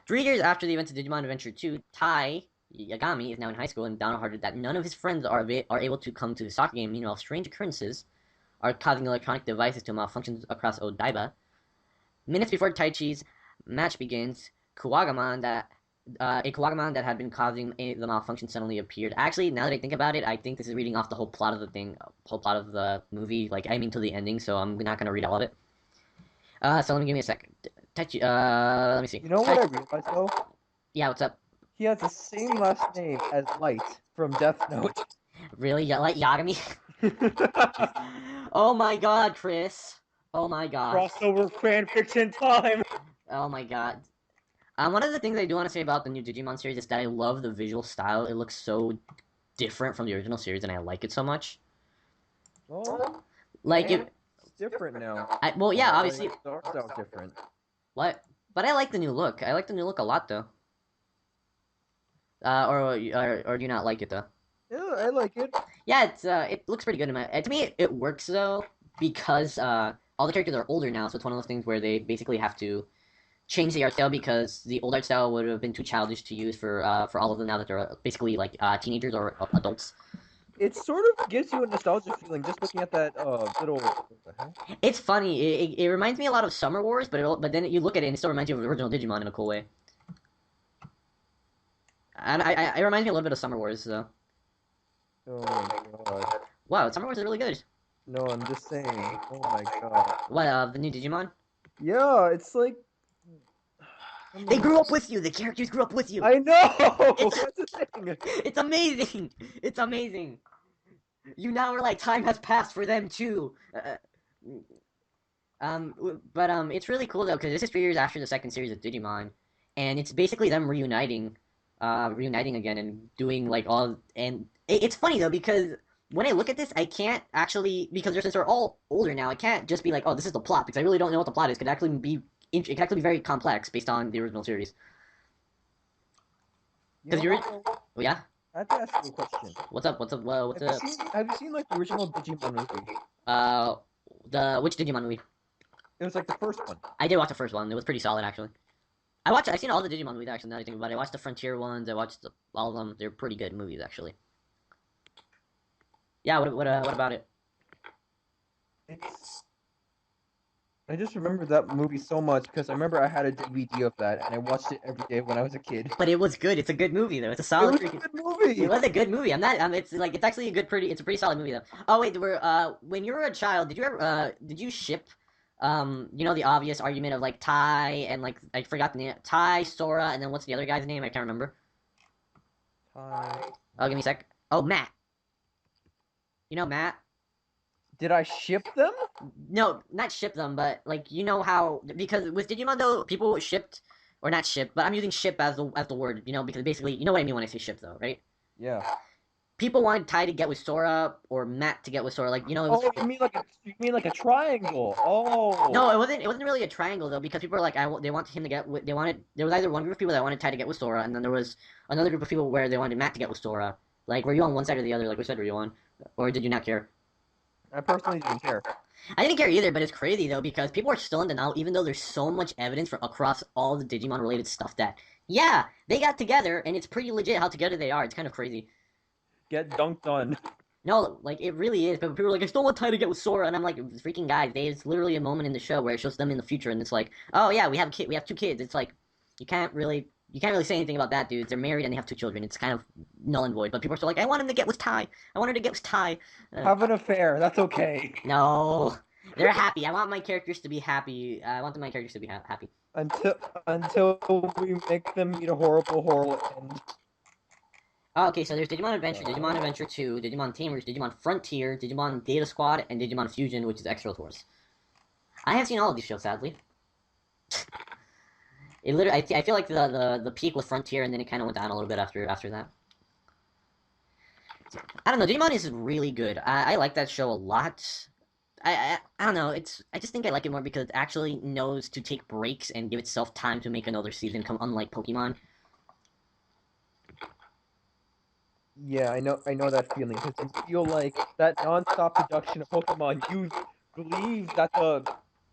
C: 3 years after the events of Digimon Adventure 2, Tai Yagami is now in high school and downhearted that none of his friends are able to come to the soccer game. Meanwhile, strange occurrences are causing electronic devices to malfunction across Odaiba. Minutes before Taichi's match begins, a Kuwagamon that had been causing the malfunction suddenly appeared. Actually, now that I think about it, I think this is reading off the whole plot of the movie. Like, I mean, to the ending, so I'm not gonna read all of it. So let me give me a sec. Taichi, let me see.
D: You know what I realized though?
C: Yeah, what's up?
D: He has the same last name as Light from Death Note.
C: Really? Like Yagami? Oh my god, Chris. Oh my god.
D: Crossover fanfiction time.
C: Oh my god. One of the things I do want to say about the new Digimon series is that I love the visual style. It looks so different from the original series, and I like it so much.
D: Oh,
C: Like,
D: it's different now.
C: well, yeah, obviously.
D: The art style's different.
C: What? But I like the new look. I like the new look a lot, though. Or do you not like it, though?
D: Yeah, I like it.
C: Yeah, it looks pretty good. To me, it works, though, because all the characters are older now, so it's one of those things where they basically have to change the art style because the old art style would have been too childish to use for all of them now that they're basically like teenagers or adults.
D: It sort of gives you a nostalgia feeling just looking at that little. What the heck?
C: It's funny. It reminds me a lot of Summer Wars, but then you look at it and it still reminds you of the original Digimon in a cool way. And it reminds me a little bit of Summer Wars, though.
D: Oh my god.
C: Wow, Summer Wars is really good.
D: No, I'm just saying. Oh my god.
C: What, the new Digimon?
D: Yeah, it's like.
C: They grew up with you. The characters grew up with you.
D: I know. That's the thing.
C: It's amazing. It's amazing. You now are like time has passed for them too. It's really cool though because this is 3 years after the second series of Digimon, and it's basically them reuniting again and doing like all. And it's funny though because when I look at this, I can't actually since they're all older now, I can't just be like, oh, this is the plot because I really don't know what the plot is. It could actually be very complex based on the original series. Because yeah.
D: I have to ask you a question.
C: What's up? What's up? What's up?
D: Have you seen like the original Digimon movie?
C: Which Digimon movie?
D: It was like the first one.
C: I did watch the first one. It was pretty solid, actually. I've seen all the Digimon movies, actually, now that I think about it. I watched the Frontier ones. I watched all of them. They're pretty good movies, actually. Yeah, what about it?
D: I just remember that movie so much because I remember I had a DVD of that and I watched it every day when I was a kid.
C: But it was good. It's a good movie, though. It's a
D: It
C: solid.
D: was a good movie.
C: It was a good movie. It's actually it's a pretty solid movie, though. Oh wait, when you were a child, did you ship You know the obvious argument of like Tai and like I forgot the name. Tai, Sora, and then what's the other guy's name? I can't remember.
D: Oh,
C: Oh, give me a sec. Oh, Matt. You know Matt?
D: did I ship them?
C: No, not ship them, but like you know how because with Digimon though people shipped or not ship, but I'm using ship as the word, you know, because basically you know what I mean when I say ship though, right?
D: Yeah.
C: People wanted Tai to get with Sora or Matt to get with Sora, like you know it was.
D: Oh, you mean like a triangle? Oh.
C: No, it wasn't really a triangle though because people were like they wanted him to get with, they wanted there was either one group of people that wanted Tai to get with Sora and then there was another group of people where they wanted Matt to get with Sora. Like were you on one side or the other? Like which side were you on? Or did you not care?
D: I personally didn't care.
C: I didn't care either, but it's crazy though because people are still in denial, even though there's so much evidence from across all the Digimon related stuff that yeah they got together and it's pretty legit how together they are. It's kind of crazy.
D: Get dunked on.
C: No, like it really is. But people are like, I still want Tai to get with Sora, and I'm like, freaking guys, there's literally a moment in the show where it shows them in the future, and it's like, oh yeah, we have a kid, we have two kids. It's like you can't really say anything about that, dudes. They're married and they have two children. It's kind of null and void. But people are still like, I want him to get with Tai. I want her to get with Tai.
D: Have an affair. That's okay.
C: No. They're happy. I want my characters to be happy. I want my characters to be happy.
D: Until we make them meet a horrible end.
C: Oh, okay, so there's Digimon Adventure, Digimon Adventure 2, Digimon Tamers, Digimon Frontier, Digimon Data Squad, and Digimon Fusion, which is Extra Force. I have seen all of these shows, sadly. It literally, I feel like the peak was Frontier, and then it kind of went down a little bit after that. I don't know, Digimon is really good. I like that show a lot. I don't know, I just think I like it more because it actually knows to take breaks and give itself time to make another season, unlike Pokemon.
D: Yeah, I know that feeling because you feel like that non-stop production of Pokemon. You believe that the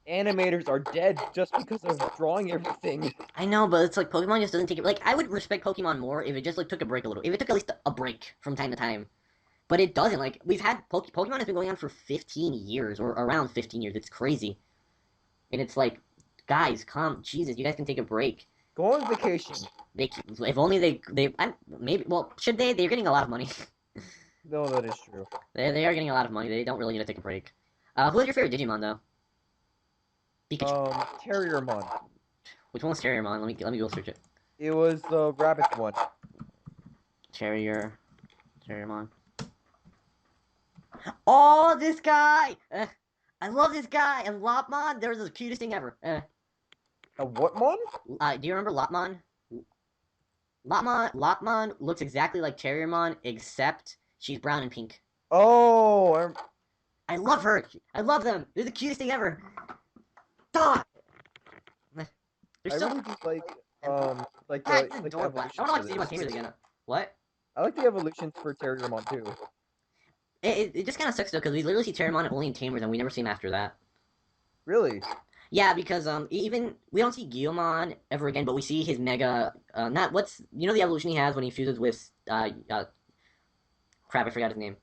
D: animators are dead just because of drawing everything.
C: I know, but it's like Pokemon just doesn't take it. Like I would respect Pokemon more if it just like took a break a little. If it took at least a break from time to time. But it doesn't. Like we've had Pokemon has been going on for 15 years or around 15 years. It's crazy. And it's like, guys, come, Jesus, you guys can take a break.
D: Go on vacation.
C: If only maybe. Well, should they? They're getting a lot of money.
D: No, that is true.
C: They are getting a lot of money. They don't really need to take a break. Who's your favorite Digimon though? Pikachu.
D: Terriermon.
C: Which one was Terriermon? Let me go search it.
D: It was the rabbit one.
C: Terriermon. Oh, this guy! I love this guy! And Lopmon, they're the cutest thing ever.
D: A what mon?
C: Do you remember Lopmon? Lopmon looks exactly like Terriermon, except she's brown and pink.
D: Oh,
C: I love her! I love them! They're the cutest thing ever! Stop! They're
D: I
C: so...
D: really do like
C: That's
D: the
C: adorable. I
D: evolutions
C: want to watch
D: for
C: Digimon
D: this.
C: Tamers again. What?
D: I like the evolutions for Terriermon too.
C: It just kind of sucks though, because we literally see Terriermon only in Tamers, and we never see him after that.
D: Really?
C: Yeah, because even we don't see Guilmon ever again, but we see his mega. Not what's you know the evolution he has when he fuses with crap, I forgot his name,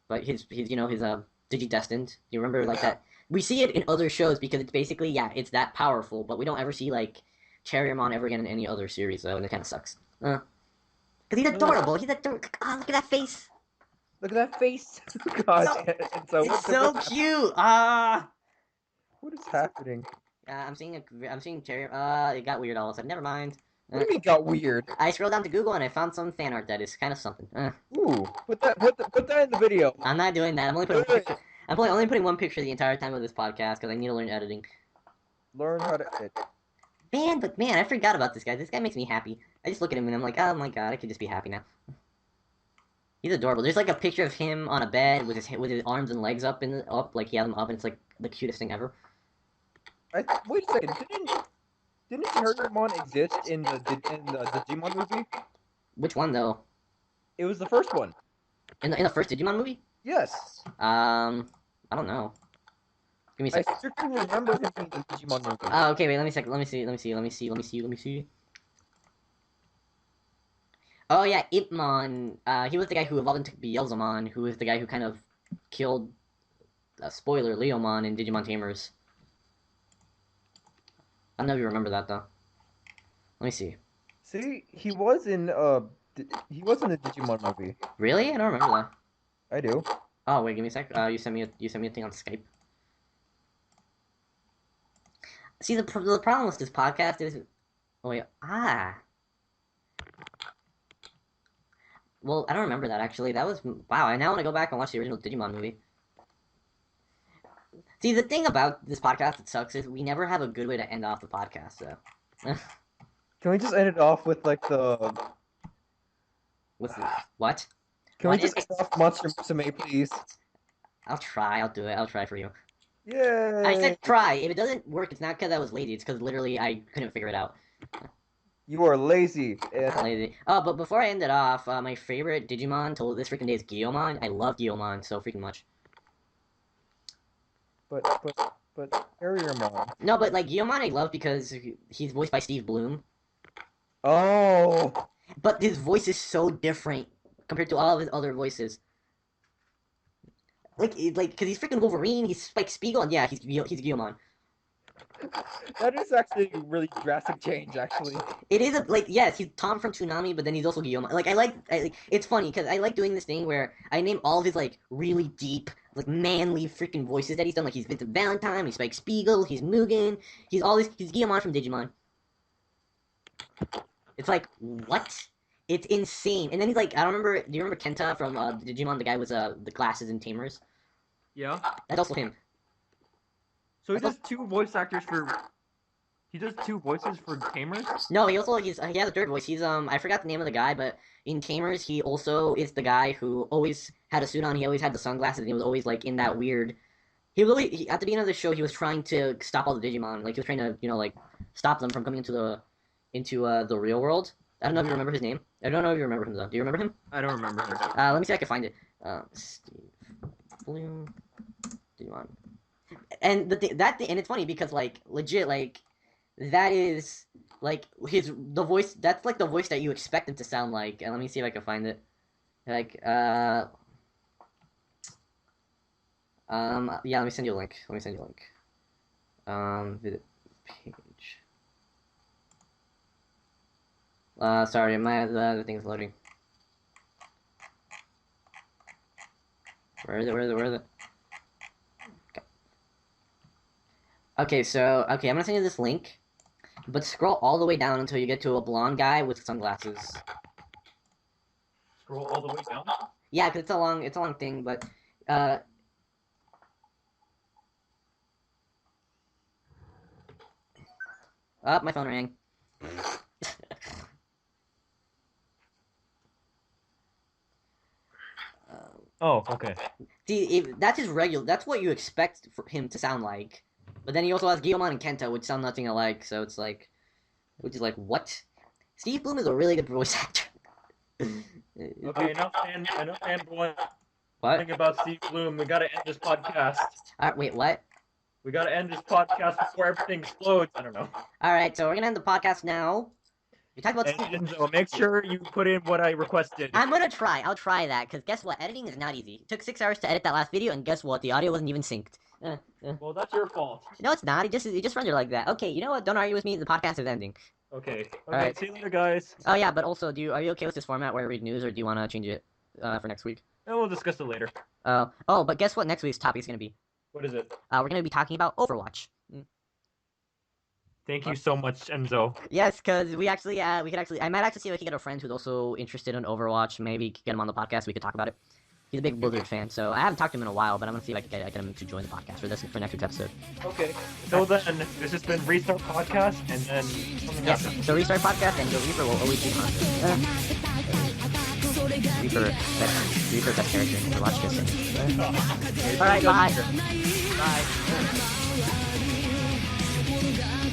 C: but his Digidestin. Do you remember like that? We see it in other shows because it's basically it's that powerful, but we don't ever see like Terriermon ever again in any other series though, and it kind of sucks. Because he's adorable. He's adorable. Oh, look at that face.
D: Look at that face. God,
C: It's so cute.
D: What is happening?
C: I'm seeing Terrier. It got weird all of a sudden. Never mind.
D: What do you mean got weird?
C: I scrolled down to Google and I found some fan art that is kind of something.
D: Ooh, put that in the video.
C: I'm not doing that. I'm only putting one picture. Only putting one picture the entire time of this podcast because I need to learn editing.
D: Learn how to edit.
C: Man, I forgot about this guy. This guy makes me happy. I just look at him and I'm like, oh my god, I could just be happy now. He's adorable. There's like a picture of him on a bed with his arms and legs up like he had them up, and it's like the cutest thing ever.
D: Wait a second. Didn't Terriermon exist in the Digimon movie?
C: Which one though?
D: It was the first one.
C: In the first Digimon movie?
D: Yes.
C: I don't know. Give me a sec.
D: I strictly remember him in the Digimon movie.
C: Oh, okay, wait, let me see. Oh yeah, Ipmon. He was the guy who evolved into Beelzemon, who was the guy who kind of killed, spoiler, Leomon in Digimon Tamers. I don't know if you remember that though. Let me see.
D: See, he was in the Digimon movie.
C: Really? I don't remember that.
D: I do.
C: Oh wait, give me a sec. You sent me a thing on Skype. See, the problem with this podcast is... Oh, wait. Well, I don't remember that, actually. That was... Wow, I now want to go back and watch the original Digimon movie. See, the thing about this podcast that sucks is we never have a good way to end off the podcast, so...
D: Can we just end it off with like the?
C: What's this? What?
D: Can we just end off Monster Musume, please?
C: I'll try. I'll do it. I'll try for you.
D: Yay!
C: I said try. If it doesn't work, it's not because I was lazy. It's because literally I couldn't figure it out.
D: You are lazy.
C: Lazy. Oh, but before I end it off, my favorite Digimon till this freaking day is Guilmon. I love Guilmon so freaking much.
D: But Harriermon.
C: No, but like Guilmon I love because he's voiced by Steve Bloom.
D: Oh.
C: But his voice is so different compared to all of his other voices. Like, cause he's freaking Wolverine, he's Spike Spiegel, and yeah, he's Guilmon.
D: That is actually a really drastic change, actually.
C: It is yes, he's Tom from Toonami, but then he's also Guilmon. Like, it's funny because I like doing this thing where I name all of his like really deep, like manly freaking voices that he's done. Like he's Vincent Valentine, he's Spike Spiegel, he's Mugen, he's Guilmon from Digimon. It's like what? It's insane. And then he's like, I don't remember. Do you remember Kenta from Digimon? The guy with the glasses and Tamers.
B: Yeah.
C: That's also him.
B: So he does two voice actors for. He does two voices for Tamers.
C: No, he has a third voice. He's I forgot the name of the guy, but in Tamers he also is the guy who always had a suit on. He always had the sunglasses. And he was always like in that weird. At the beginning of the show he was trying to stop all the Digimon. Like he was trying to like stop them from coming into the real world. I don't know if you remember his name. I don't know if you remember him though. Do you remember him?
B: I don't remember him.
C: Let me see if I can find it. Steve Bloom, Digimon. And and it's funny because like legit like that is like the voice. That's like the voice that you expect him to sound like. And let me see if I can find it. Like yeah, let me send you a link. Visit page. Sorry, the other thing's loading. Where is it? Okay, I'm gonna send you this link, but scroll all the way down until you get to a blonde guy with sunglasses.
B: Scroll all the way down.
C: Yeah, cause it's a long thing, but oh, my phone rang.
B: Oh, okay.
C: See, that's his regular. That's what you expect for him to sound like. But then he also has Guilmon and Kenta, which sound nothing alike. So it's like, which is like what? Steve Bloom is a really good voice actor.
B: Okay, enough fanboying
C: What?
B: about Steve Bloom. We gotta end this podcast.
C: Wait, what?
B: We gotta end this podcast before everything explodes. I don't know.
C: All right, so we're gonna end the podcast now. We talked about Steve.
B: And so make sure you put in what I requested.
C: I'm gonna try. I'll try that because guess what? Editing is not easy. It took 6 hours to edit that last video, and guess what? The audio wasn't even synced.
B: Well, that's your fault.
C: No, it's not. It just rendered like that. Okay, you know what? Don't argue with me. The podcast is ending.
B: Okay.
C: Alright.
B: See you later, guys.
C: Oh yeah, but also, are you okay with this format where I read news, or do you want to change it for next week?
B: And we'll discuss it later.
C: Oh, but guess what? Next week's topic is gonna be.
B: What is it?
C: We're gonna be talking about Overwatch.
B: Thank you so much, Enzo.
C: Yes, because I might actually see if I can get a friend who's also interested in Overwatch. Maybe get him on the podcast. We could talk about it. He's a big Blizzard fan, so I haven't talked to him in a while, but I'm gonna see if I can get him to join the podcast for next week's episode.
B: Okay. So then, this has been Restart Podcast, and then
C: Yes. So Restart Podcast and the Reaper will always be on. Reaper best character in Overwatch. All right, bye.
B: Bye.